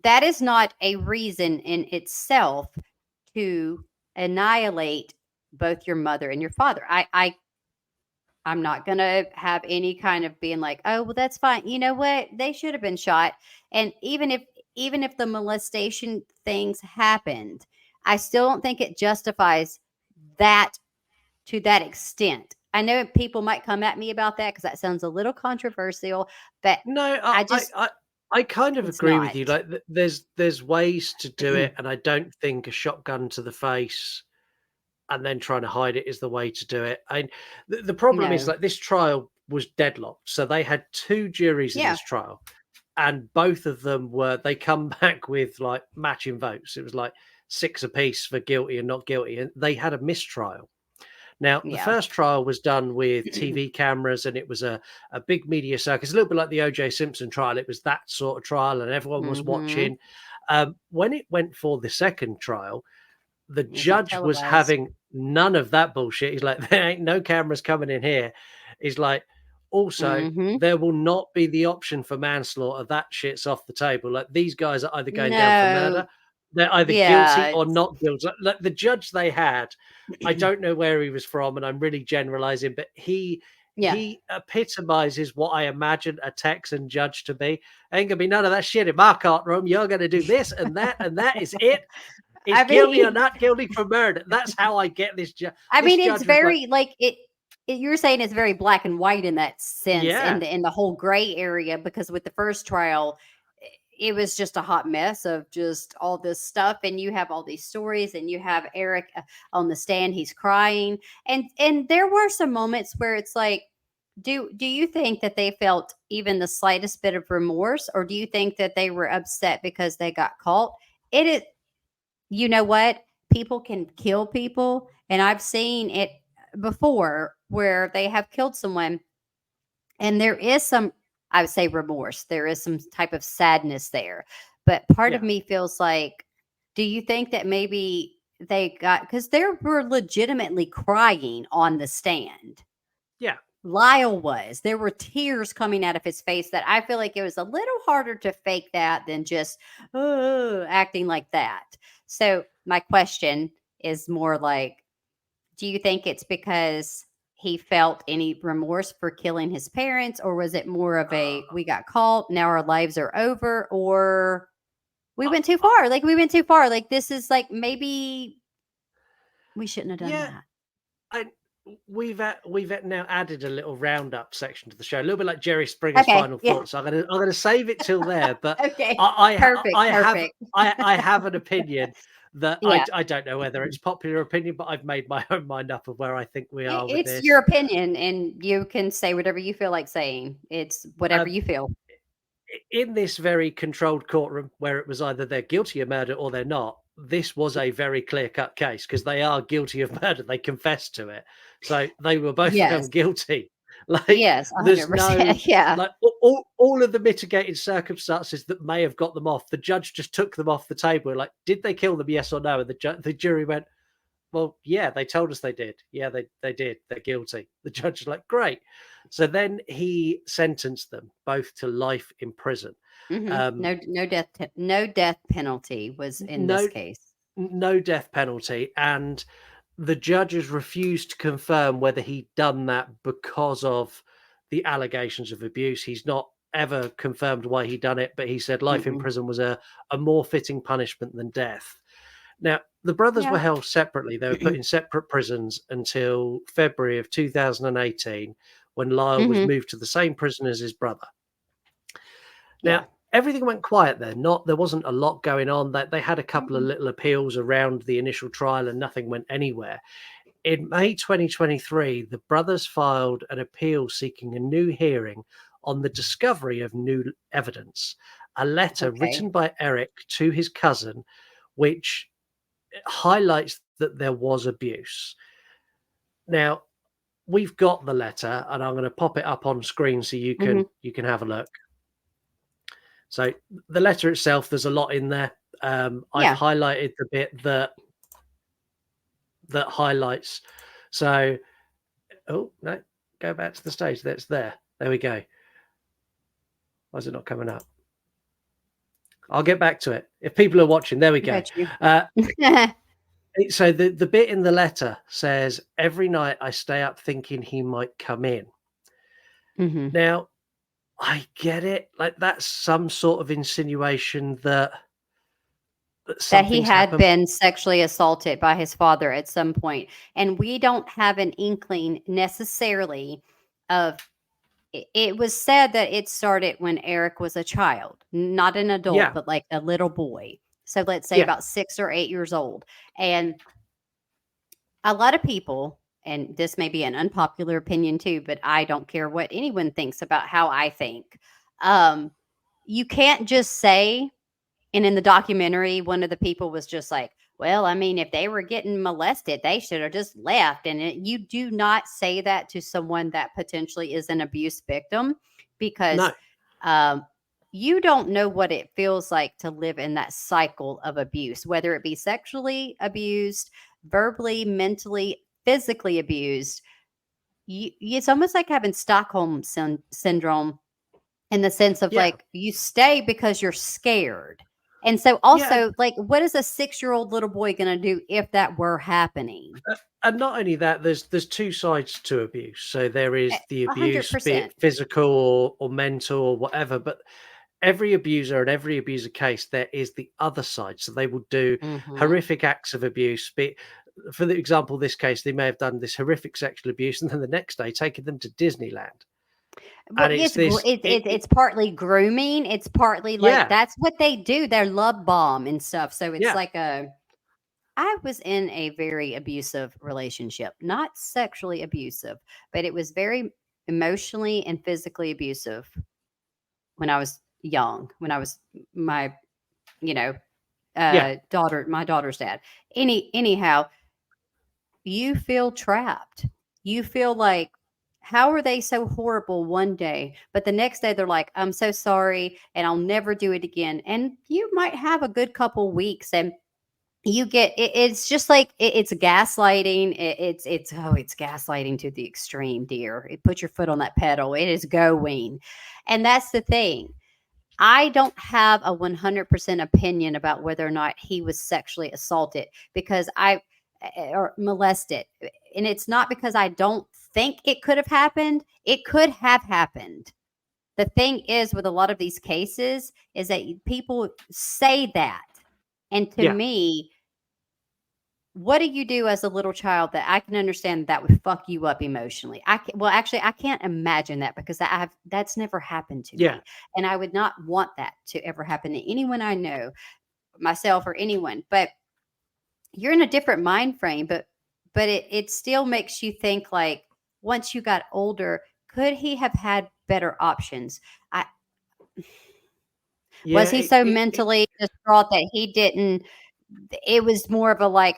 that is not a reason in itself to annihilate both your mother and your father. I'm not gonna have any kind of being like, oh well, that's fine. You know what? They should have been shot. And even if the molestation things happened, I still don't think it justifies that to that extent. I know people might come at me about that because that sounds a little controversial, but no, I just I kind of it's agree with not. you. Like, there's ways to do it, and I don't think a shotgun to the face and then trying to hide it is the way to do it. And the problem is, No. like, this trial was deadlocked, so they had two juries in Yeah. this trial, and both of them they come back with like matching votes. It was like 6 apiece for guilty and not guilty, and they had a mistrial. Now, the Yeah. first trial was done with TV cameras, and it was a big media circus, a little bit like the O.J. Simpson trial. It was that sort of trial, and everyone was watching. When it went for the second trial, the It's not judge was televised. having none of that bullshit. He's like, there ain't no cameras coming in here. He's like, also, there will not be the option for manslaughter. That shit's off the table. Like, these guys are either going down for No. murder, they're either guilty Yeah. or not guilty. Like the judge they had, I don't know where he was from, and I'm really generalizing, but he Yeah. epitomizes what I imagine a Texan judge to be. Ain't gonna be none of that shit in my courtroom. You're gonna do this and that is it. It's I guilty or mean, not guilty for murder. That's how I get this judge. I This mean, it's judge was like, very like you're saying it's very black and white in that sense, yeah, in the whole gray area. Because with the first trial, it was just a hot mess of just all this stuff, and you have all these stories, and you have Eric on the stand. He's crying, and there were some moments where it's like, do you think that they felt even the slightest bit of remorse, or do you think that they were upset because they got caught? It is, you know what? People can kill people, and I've seen it before where they have killed someone, and there is some, I would say, remorse. There is some type of sadness there. But part of yeah, me feels like, do you think that maybe they got, because they were legitimately crying on the stand. yeah. Lyle was. There were tears coming out of his face that I feel like it was a little harder to fake that than just acting like that. So, my question is more like, do you think it's because he felt any remorse for killing his parents, or was it more of a we got caught, now our lives are over, or we went too far? Like, we went too far. Like, this is like, maybe we shouldn't have done Yeah, that. I we've now added a little roundup section to the show, a little bit like Jerry Springer's Okay. final Yeah. thoughts. I'm gonna save it till there, but Okay. I Perfect. I have Perfect. I have an opinion that Yeah. I don't know whether it's popular opinion, but I've made my own mind up of where I think we are with It's your this. opinion, and you can say whatever you feel like saying. It's whatever Um, you feel. in this very controlled courtroom where it was either they're guilty of murder or they're not, this was a very clear cut case because they are guilty of murder. They confessed to it. So they were both Yes. found guilty. Like, Yes, there's no, 100%. Yeah. like, all of the mitigating circumstances that may have got them off, the judge just took them off the table. Like, did they kill them? Yes or no? And the jury went, well, yeah, they told us they did. Yeah, they did. They're guilty. The judge is like, great. So then he sentenced them both to life in prison. Um, No death penalty was in this no, case. no death penalty, and the judges refused to confirm whether he'd done that because of the allegations of abuse. He's not ever confirmed why he done it, but he said life in Mm-mm. prison was a more fitting punishment than death. Now, the brothers Yeah. were held separately. They were put in separate prisons until February of 2018, when Lyle was Mhm. moved to the same prison as his brother. Yeah. Now, everything went quiet there. There wasn't a lot going on. That they had a couple of little appeals around the initial trial, and nothing went anywhere. In May 2023, the brothers filed an appeal seeking a new hearing on the discovery of new evidence, a letter Okay. written by Eric to his cousin, which highlights that there was abuse. Now, we've got the letter, and I'm going to pop it up on screen so you Mhm. can have a look. So the letter itself, there's a lot in there. I've Yeah. highlighted the bit that highlights. So, oh no, go back to the stage. That's there. There we go. Why is it not coming up? I'll get back to it. If people are watching, there we I go. got you. So the bit in the letter says, "Every night I stay up thinking he might come in." Mhm. Now, I get it. Like, that's some sort of insinuation that That he something's had happened. been sexually assaulted by his father at some point, and we don't have an inkling necessarily of it was said that it started when Eric was a child, not an adult, Yeah, but like a little boy. So let's say yeah, about 6 or 8 years old. And a lot of people, and this may be an unpopular opinion too, but I don't care what anyone thinks about how I think. Um, you can't just say, and in the documentary, one of the people was just like, well, I mean, if they were getting molested, they should have just left. And you do not say that to someone that potentially is an abuse victim because No. um, you don't know what it feels like to live in that cycle of abuse, whether it be sexually abused, verbally, mentally, physically abused. It's almost like having Stockholm syndrome in the sense of Yeah. like you stay because you're scared. And so Yeah. also like what is a 6-year-old little boy going to do if that were happening? And not only that, there's two sides to abuse. So there is the abuse, be it 100%. physical or mental or whatever. But every abuser and every abuser case, there is the other side. So they will do Mhm. horrific acts of abuse. For the example, this case, they may have done this horrific sexual abuse, and then the next day taken them to Disneyland. Well, And it's this, it's partly grooming. It's partly like yeah, that's what they do. They're love bomb and stuff. So it's yeah, like I was in a very abusive relationship, not sexually abusive, but it was very emotionally and physically abusive when I was young, when I was my, you know, yeah, my daughter's dad. Anyhow, you feel trapped. You feel like, how are they so horrible one day, but the next day they're like, I'm so sorry, and I'll never do it again. And you might have a good couple weeks, and you get it's just like it's gaslighting. It's gaslighting to the extreme, dear. Put your foot on that pedal. It is going, and that's the thing. I don't have a 100% opinion about whether or not he was sexually assaulted because or molested. And it's not because I don't think it could have happened. It could have happened. The thing is with a lot of these cases is that people say that. And to yeah, me, what do you do as a little child that I can understand that would fuck you up emotionally? Well, actually, I can't imagine that because that's never happened to yeah, me, and I would not want that to ever happen to anyone I know, myself or anyone. But you're in a different mind frame, but it still makes you think like once you got older, could he have had better options? I yeah. Was he so mentally distraught that he didn't? It was more of a like.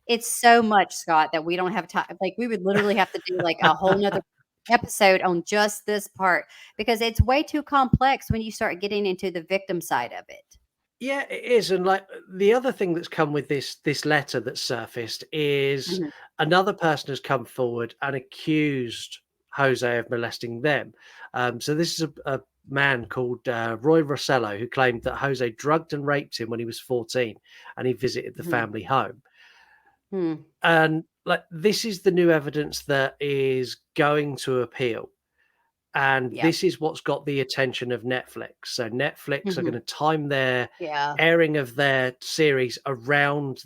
It's so much, Scott, that we don't have time. Like, we would literally have to do, like, a whole nother episode on just this part because it's way too complex when you start getting into the victim side of it. Yeah, it is, and like the other thing that's come with this letter that's surfaced is Mhm, another person has come forward and accused Jose of molesting them. So this is a man called Roy Rossello who claimed that Jose drugged and raped him when he was 14, and he visited the mhm, family home. hmm, And like this is the new evidence that is going to appeal. And yep, this is what's got the attention of Netflix. So Netflix are going mhm, to time their yeah. airing of their series around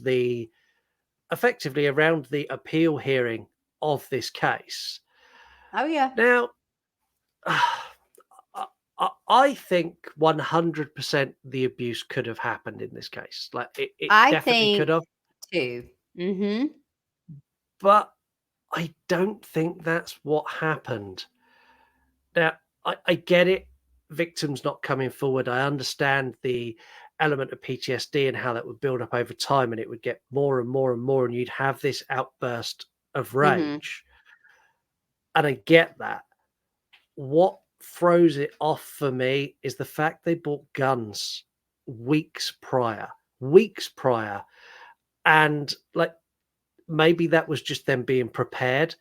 effectively around the appeal hearing of this case. Oh, yeah. Now, I think 100% the abuse could have happened in this case. Like it I definitely could think have, too. Mhm. but I don't think that's what happened. Now, I get it. Victims not coming forward. I understand the element of PTSD and how that would build up over time and it would get more and more and more, and you'd have this outburst of Mhm. rage. And I get that. What throws it off for me is the fact they bought guns weeks prior. And like maybe that was just them being prepared.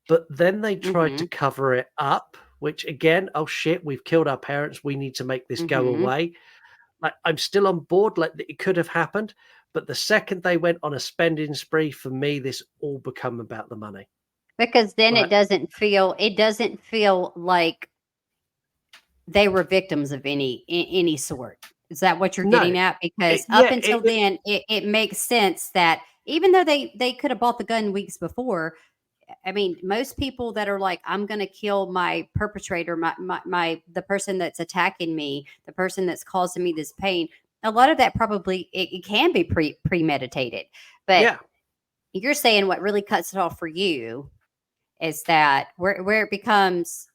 But then they tried to Mhm. cover it up, which again, oh shit, we've killed our parents. We need to make this go Mhm. away. Like I'm still on board, like it could have happened. But the second they went on a spending spree, for me, this all become about the money. Because then Like, it doesn't feel like they were victims of any sort. Is that what you're no, getting at? Because up yeah, until then, it makes sense that even though they could have bought the gun weeks before, I mean, most people that are like, I'm going to kill my perpetrator, the person that's attacking me, the person that's causing me this pain. A lot of that probably it can be premeditated, but yeah, you're saying what really cuts it off for you is that where it becomes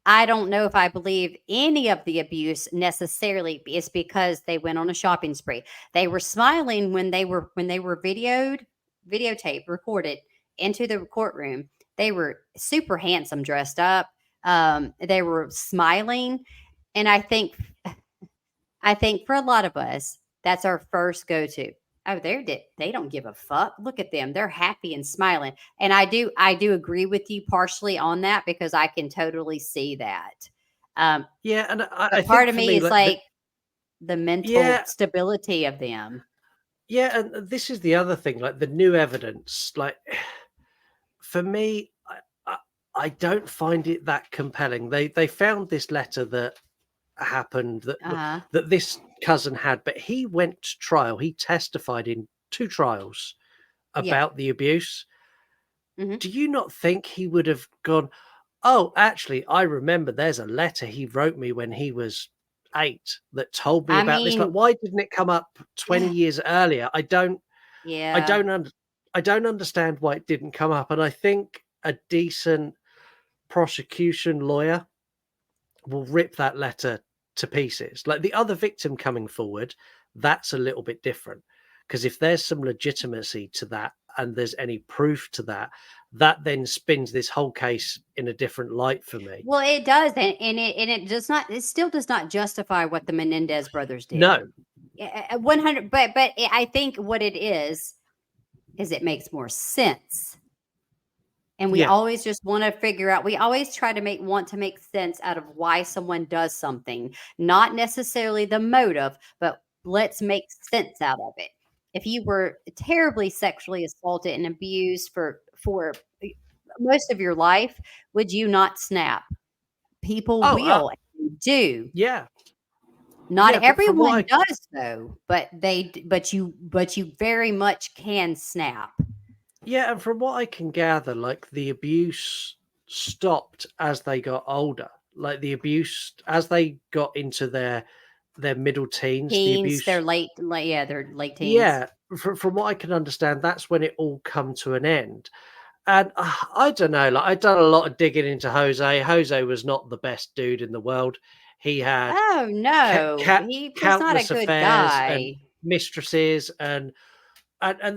I don't know if I believe any of the abuse necessarily is because they went on a shopping spree. They were smiling when they were videotape recorded into the courtroom. They were super handsome dressed up. They were smiling, and I think for a lot of us, that's our first go to. Oh, they don't give a fuck. Look at them. They're happy and smiling. And I do agree with you partially on that because I can totally see that. Um, Yeah, and I but part think of for me me, is like like the mental yeah, stability of them. yeah, and this is the other thing, like the new evidence, like for me, I, I don't find it that compelling. They found this letter that happened Uh-huh. that this cousin had, but he went to trial. He testified in two trials Yeah. about the abuse. Hmm. Do you not think he would have gone, oh, actually, I remember there's a letter he wrote me when he was 8 that told me I about this. Like, mean, why didn't it come up 20 years earlier? I yeah. don't un I don't understand why it didn't come up, and I think a decent prosecution lawyer will rip that letter to pieces. Like, the other victim coming forward, that's a little bit different, because if there's some legitimacy to that and there's any proof to that, that then spins this whole case in a different light for me. Well, it does, and it does not. It still does not justify what the Menendez brothers did. No. 100. But I think what it is it makes more sense. And we Yeah. always just want to figure out, we always try to want to make sense out of why someone does something, not necessarily the motive, but let's make sense out of it. If you were terribly sexually assaulted and abused for most of your life, would you not snap? People Oh, will and do. yeah. Not Yeah, from what everyone I does though, but you very much can snap. Yeah, and from what I can gather, like the abuse stopped as they got older. Like the abuse as they got into their middle teens, the Teens, they're abuse. late, yeah, they're late teens. Yeah, from what I can understand, that's when it all come to an end. And I don't know, like I've done a lot of digging into Jose. Jose was not the best dude in the world. He had Oh, no, he was not a countless good affairs and guy. mistresses and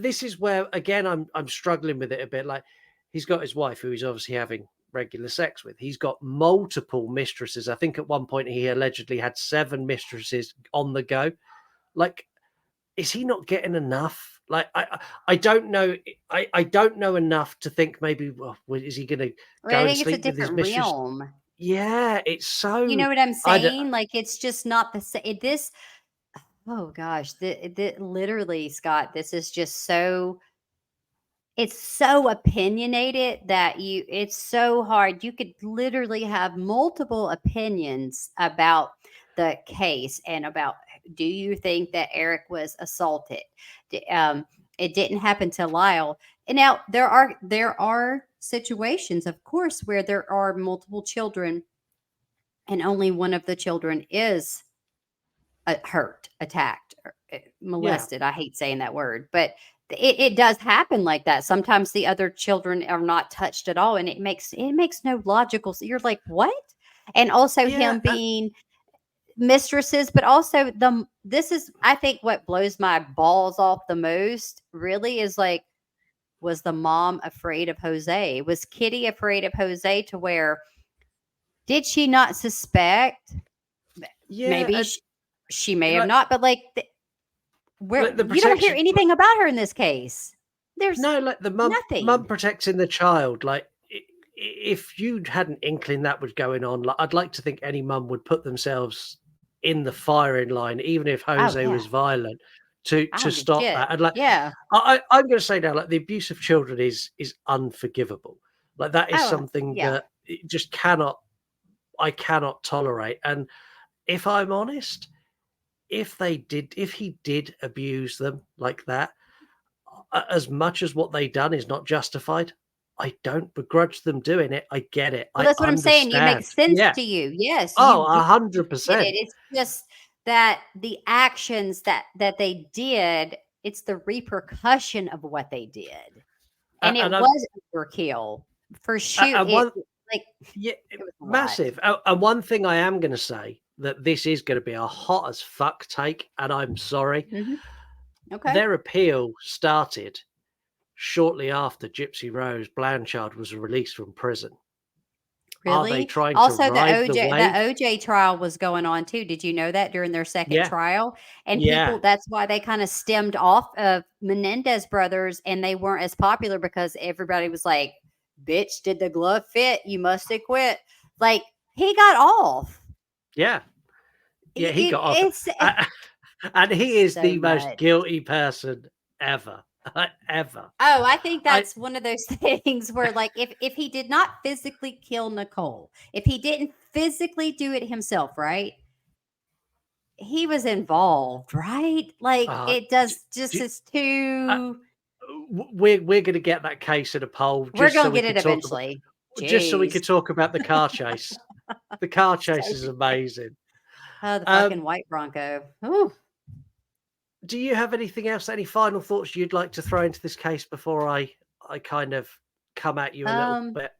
this is where again I'm struggling with it a bit. Like he's got his wife who he's obviously having regular sex with. He's got multiple mistresses. I think at one point he allegedly had 7 mistresses on the go. Like, is he not getting enough? Like I don't know. I don't know enough to think maybe is he going to Well, I go and think it's a sleep with his different mistress? realm. Yeah, it's You so know what I'm I don't, saying? Like, it's just not the same. This oh gosh, literally, Scott, this is just so it's so opinionated that it's so hard. You could literally have multiple opinions about the case and about, do you think that Eric was assaulted? It didn't happen to Lyle. And now there are situations, of course, where there are multiple children and only one of the children is hurt, attacked, or yeah. molested. I hate saying that word, but it does happen like that. Sometimes the other children are not touched at all, and it makes no logical. You're like, what? And also Yeah, him being mistresses, but also this is, I think, what blows my balls off the most. Really, is like, was the mom afraid of Jose? Was Kitty afraid of Jose to where did she not suspect? yeah, Maybe she may have like not, but like where the you don't hear protection. anything about her in this case. There's No, like the mum nothing. protecting the child. Like if you had an inkling that was going on, like I'd like to think any mum would put themselves in the firing line, even if Oh Jose yeah, was violent, I to don't give a stop shit. that. And like Yeah. I'm going to say now, like the abuse of children is unforgivable. Like that is Oh something yeah. that it just I cannot tolerate. And if I'm honest, if he did abuse them like that, as much as what they done is not justified, I don't begrudge them doing it. I get it. Well, I that's what I'm saying. It understand. makes sense Yeah. to you. Yes, Oh, you a you hundred get it. percent. It's just that the actions that they did. It's the repercussion of what they did, and it And I'm was overkill for and shoot. one. Like, Yeah, it was a lot. massive. Oh, and one thing I am going to say that this is going to be a hot as fuck take, and I'm sorry. Okay. Their appeal started shortly after Gypsy Rose Blanchard was released from prison. Are they Really? trying to Also, ride the the wave? OJ trial was going on too. Did you know that during their second Yeah. trial? And Yeah. that's why they kind of stemmed off of Menendez Brothers, and they weren't as popular because everybody was like, "Bitch, did the glove fit? You must have quit." Like, he got off. Yeah. Yeah, he It, got off. it's And he is so the most much. guilty person ever. Ever. Oh, I think I that's one of those things where, like, if he did not physically kill Nicole, if he didn't physically do it himself, right? He was involved, right? Like, it does just is too. we're going to get that case in a poll We're just so gonna we get could it talk about eventually. the Jeez. car chase. The car chase So is amazing. Oh, the fucking white Bronco. Ooh. Do you have anything else? Any final thoughts you'd like to throw into this case before I kind of come at you a little bit?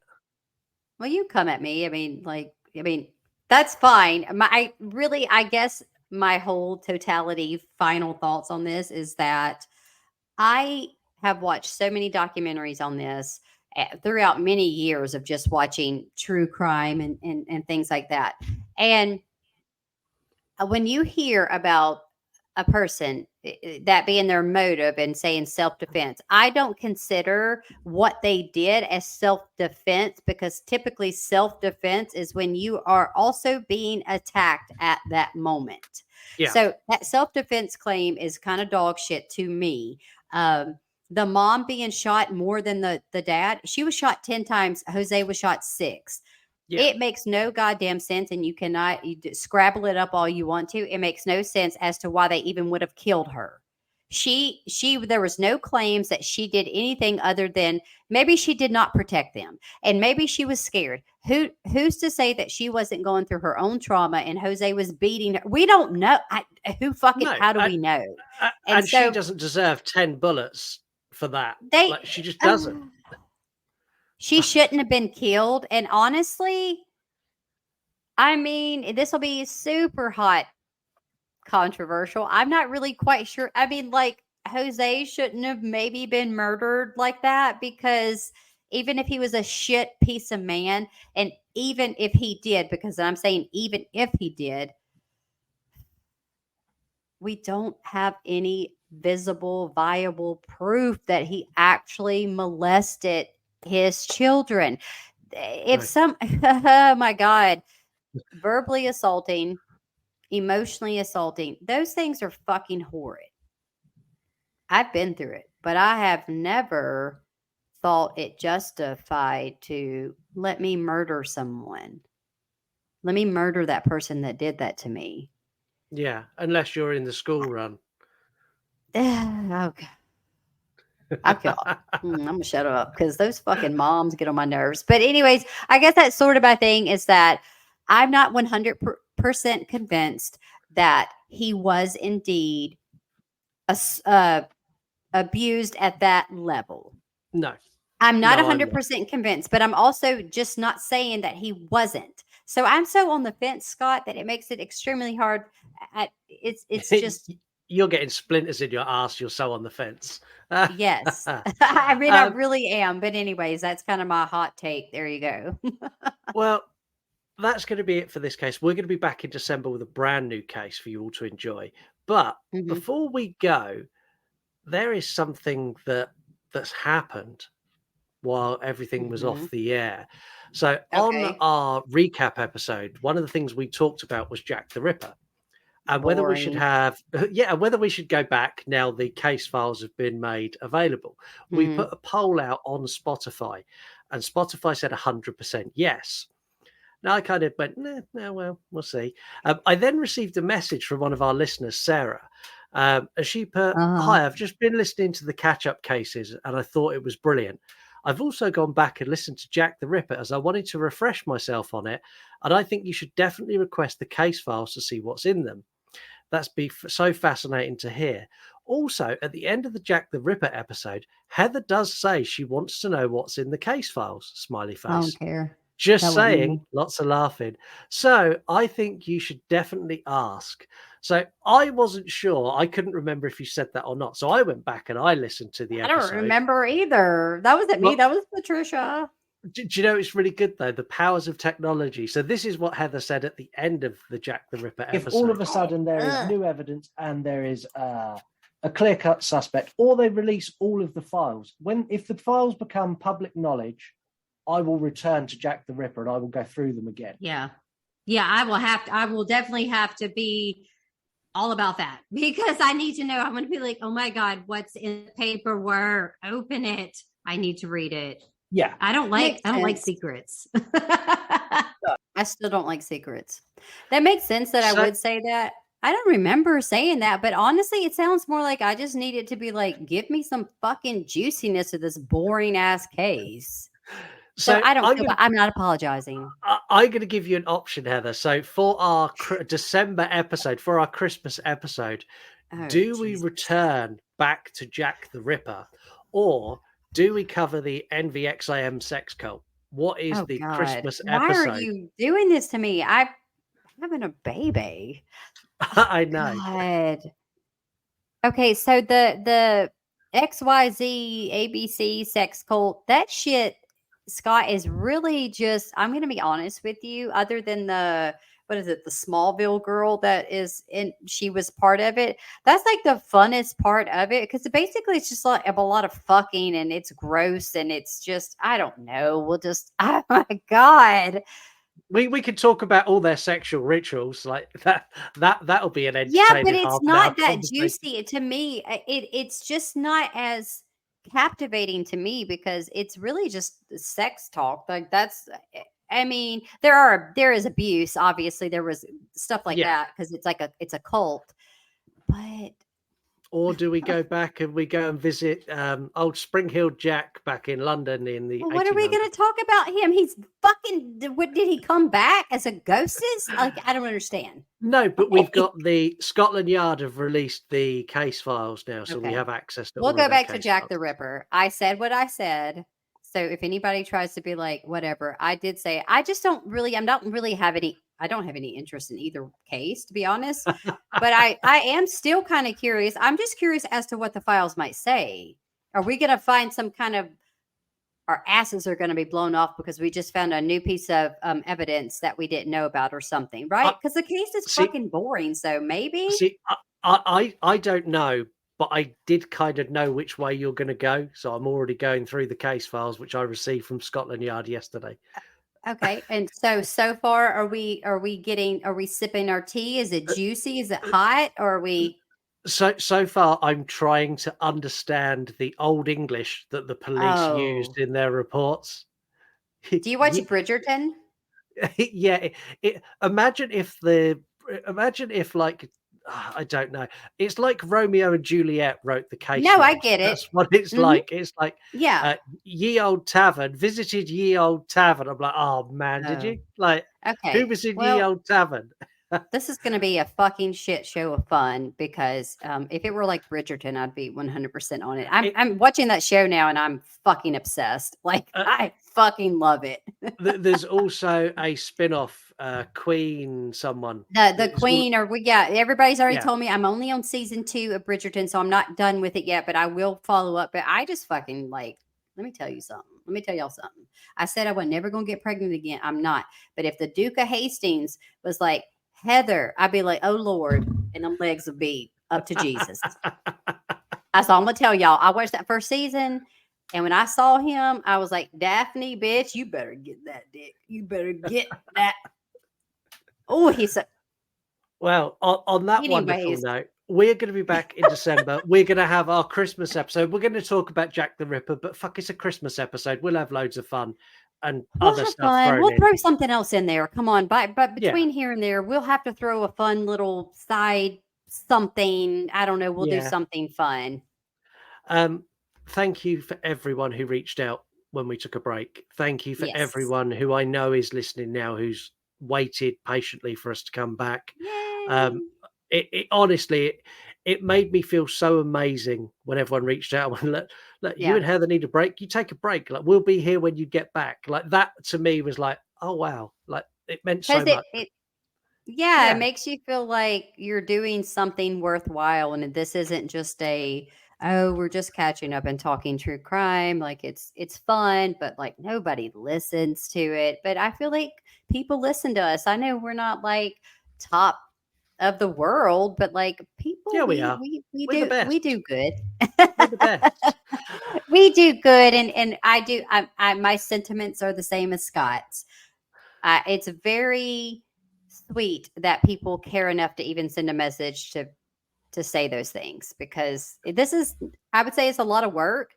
Well, you come at me. That's fine. I guess my whole totality final thoughts on this is that I have watched so many documentaries on this throughout many years of just watching true crime and things like that. And when you hear about a person that being their motive and saying self-defense, I don't consider what they did as self-defense, because typically self-defense is when you are also being attacked at that moment. Yeah. So that self-defense claim is kind of dog shit to me. The mom being shot more than the dad, she was shot 10 times, Jose was shot 6. Yeah. It makes no goddamn sense, and you cannot scrabble it up all you want to. It makes no sense as to why they even would have killed her. There was no claims that she did anything other than maybe she did not protect them, and maybe she was scared. Who's to say that she wasn't going through her own trauma and Jose was beating her? We don't know. How do we know? And she doesn't deserve 10 bullets for that. She just doesn't. She shouldn't have been killed. And honestly, this will be super hot controversial. I'm not really quite sure. Jose shouldn't have maybe been murdered like that, because even if he was a shit piece of man, and even if he did, because I'm saying even if he did, we don't have any visible, viable proof that he actually molested his children. Oh my God, verbally assaulting, emotionally assaulting, those things are fucking horrid. I've been through it, but I have never thought it justified to let me murder someone. Let me murder that person that did that to me. Yeah, unless you're in the school run. Okay. I'm gonna shut up because those fucking moms get on my nerves. But anyways, I guess that's sort of my thing, is that I'm not 100% convinced that he was indeed abused at that level. No. I'm not No, I'm 100% convinced, but I'm also just not saying that he wasn't. So I'm so on the fence, Scott, that it makes it extremely hard. It's just you're getting splinters in your ass. You're so on the fence. yes. I really am. But anyways, that's kind of my hot take. There you go. Well, that's going to be it for this case. We're going to be back in December with a brand new case for you all to enjoy. But before we go, there is something that's happened while everything was off the air. So on our recap episode, one of the things we talked about was Jack the Ripper. And whether we should whether we should go back now the case files have been made available. We put a poll out on Spotify, and Spotify said 100% yes. Now I kind of went, no, well, we'll see. I then received a message from one of our listeners, Sarah. And she put, "Hi, I've just been listening to the catch-up cases, and I thought it was brilliant. I've also gone back and listened to Jack the Ripper as I wanted to refresh myself on it, and I think you should definitely request the case files to see what's in them. That's so fascinating to hear. Also, at the end of the Jack the Ripper episode, Heather does say she wants to know what's in the case files." Smiley face. I don't care. Just That would be saying, lots of laughing. So I think you should definitely ask. So I wasn't sure. I couldn't remember if you said that or not. So I went back and I listened to the I don't episode. remember either. That wasn't me. Well, That was Patricia. do you know it's really good though? The powers of technology. So this is what Heather said at the end of the Jack the Ripper episode. If all of a sudden there is new evidence and there is a clear-cut suspect, or they release all of the files, if the files become public knowledge, I will return to Jack the Ripper and I will go through them again. Yeah. I will definitely have to be all about that because I need to know. I'm going to be like, oh my God, what's in the paperwork? Open it. I need to read it. Yeah. I don't like secrets. I still don't like secrets. That makes sense that I would say that. I don't remember saying that, but honestly, it sounds more like I just need it to be like, give me some fucking juiciness to this boring ass case. So I don't I'm not apologizing. I'm going to give you an option, Heather. So for our December episode, for our Christmas episode, do we return back to Jack the Ripper, or do we cover the NVXIM sex cult? What is the Christmas episode? Why are you doing this to me? I'm having a baby. I know. God. Okay, so the XYZ ABC sex cult, that shit, Scott, is really just, I'm going to be honest with you, other than the Smallville girl that is in, she was part of it. That's like the funnest part of it because basically it's just like a lot of fucking and it's gross and it's just, I don't know. Oh my God. We could talk about all their sexual rituals like that'll be an entertaining. Yeah, but it's not that juicy to me. It's just not as captivating to me because it's really just sex talk. Like that's, I mean, there is abuse. Obviously, there was stuff like that because it's a cult. But or do we go back and we go and visit old Spring Hill Jack back in London in the? What are we going to talk about him? He's fucking. What did he come back as a ghost? Like I don't understand. No, but we've got the Scotland Yard have released the case files now, so we have access to. We'll go back to Jack the Ripper. I said what I said. So if anybody tries to be like whatever, I did say I just don't really. I don't have any interest in either case, to be honest. But I am still kind of curious. I'm just curious as to what the files might say. Are we going to find some kind of, our asses are going to be blown off because we just found a new piece of evidence that we didn't know about or something, right? Because the case is fucking boring. So maybe. See, I don't know, but I did kind of know which way you're going to go. So I'm already going through the case files, which I received from Scotland Yard yesterday. Okay, and so far, are we sipping our tea? Is it juicy? Is it hot? Or are we? So far, I'm trying to understand the Old English that the police used in their reports. Do you watch Bridgerton? Yeah. Imagine if like, I don't know. It's like Romeo and Juliet wrote the case. No, I get it. That's what it's like. It's like, yeah, ye old tavern, visited ye old tavern. I'm like, oh man, did you? Like, okay, who was in ye old tavern? This is going to be a fucking shit show of fun because if it were like Bridgerton, I'd be 100% on it. I'm watching that show now and I'm fucking obsessed. Like, I fucking love it. There's also a spin-off, Queen someone. The Queen everybody's already told me I'm only on season 2 of Bridgerton, so I'm not done with it yet, but I will follow up. But I just fucking like, let me tell you something. Let me tell y'all something. I said I was never going to get pregnant again. I'm not. But if the Duke of Hastings was like, Heather, I'd be like, oh Lord, and them legs would be up to Jesus. That's all I'm gonna tell y'all. I watched that first season, and when I saw him, I was like, Daphne, bitch, you better get that dick. You better get that. Oh, he said. Well, on that wonderful note, we're going to be back in December. We're going to have our Christmas episode. We're going to talk about Jack the Ripper, but fuck, it's a Christmas episode. We'll have loads of fun. And other stuff. We'll throw something else in there. Come on, but between here and there, we'll have to throw a fun little side something. I don't know. We'll do something fun. Thank you for everyone who reached out when we took a break. Thank you for everyone who I know is listening now, who's waited patiently for us to come back. It honestly, it made me feel so amazing when everyone reached out and look, you and Heather need a break. You take a break. Like, we'll be here when you get back. Like, that to me was like, oh wow, like it meant so Because much. Yeah, Yeah. it makes you feel like you're doing something worthwhile, and this isn't just oh, we're just catching up and talking true crime. Like it's fun, but like nobody listens to it. But I feel like people listen to us. I know we're not like top of the world, but like people, Yeah, we are. We're the best. we do good. We're the best. We do good, and my sentiments are the same as Scott's. It's very sweet that people care enough to even send a message to say those things, because this is, I would say, it's a lot of work.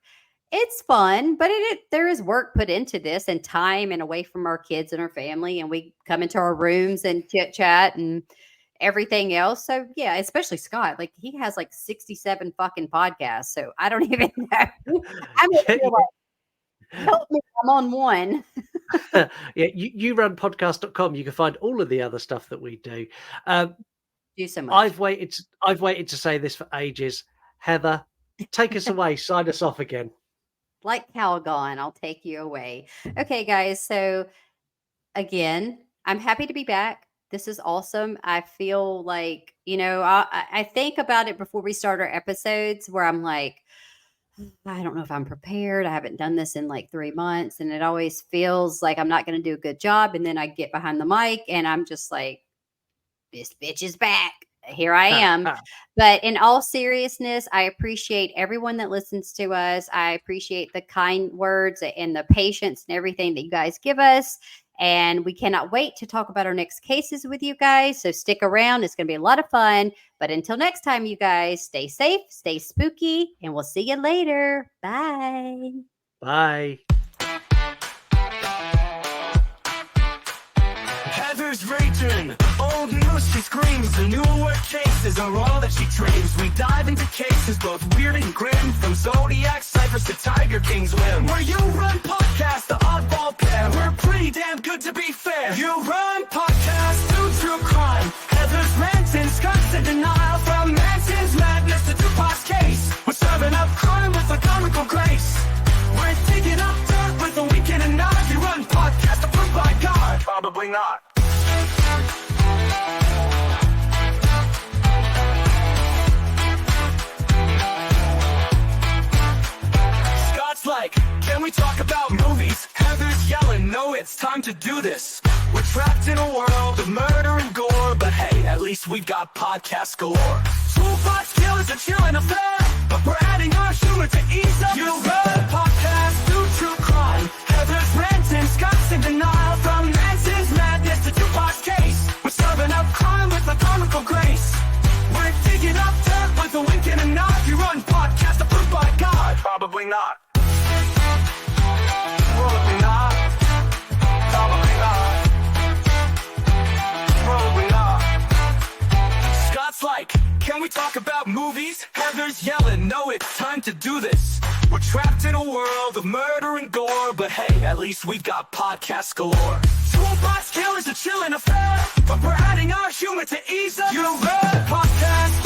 It's fun, but there is work put into this, and time, and away from our kids and our family, and we come into our rooms and chit chat and everything else. So yeah, especially Scott, like he has like 67 fucking podcasts. So I don't even know. I'm like, help me, I'm on one. Yeah, you run podcast.com. You can find all of the other stuff that we do. Do so much. I've waited to say this for ages. Heather, take us away. Sign us off again. Like Calgon, I'll take you away. Okay, guys. So again, I'm happy to be back. This is awesome. I feel like, I think about it before we start our episodes, where I'm like, I don't know if I'm prepared. I haven't done this in like 3 months, and it always feels like I'm not going to do a good job. And then I get behind the mic and I'm just like, this bitch is back. Here I am. But in all seriousness, I appreciate everyone that listens to us. I appreciate the kind words and the patience and everything that you guys give us. And we cannot wait to talk about our next cases with you guys. So stick around. It's going to be a lot of fun. But until next time, you guys, stay safe, stay spooky, and we'll see you later. Bye. Bye. Heather's raging, old news she screams. The newer cases are all that she dreams. We dive into cases both weird and grim, from Zodiac ciphers to Tiger King's whim. Where you run podcast, the oddball pair. We're pretty damn good to be fair. You run podcast, do true crime. Heather's ranting, Scott's in denial. From Manson's madness to Tupac's case, we're serving up crime with a comical grace. We're digging up dirt with a wink and a nod. You run podcast approved by God. Probably not. Scott's like, can we talk about movies? Heather's yelling, no, it's time to do this. We're trapped in a world of murder and gore, but hey, at least we've got podcast galore. Toolbox killers are chilling affair, but we're adding our humor to ease up. You run podcast, do true crime. Heather's ranting, Scott's in denial. From Manson's madness to Tupac's case, we're serving up crime with a comical grace. We're digging up dirt with a wink and a nod. You run podcast approved by God. Probably not. Probably not. Probably not. Probably not. Scott's like, can we talk about movies? Heather's yelling, no, it's time to do this. We're trapped in a world of murder and gore, but hey, at least we've got podcast galore. Toolbox killers are chilling affair, but we're adding our humor to ease up. You run podcast.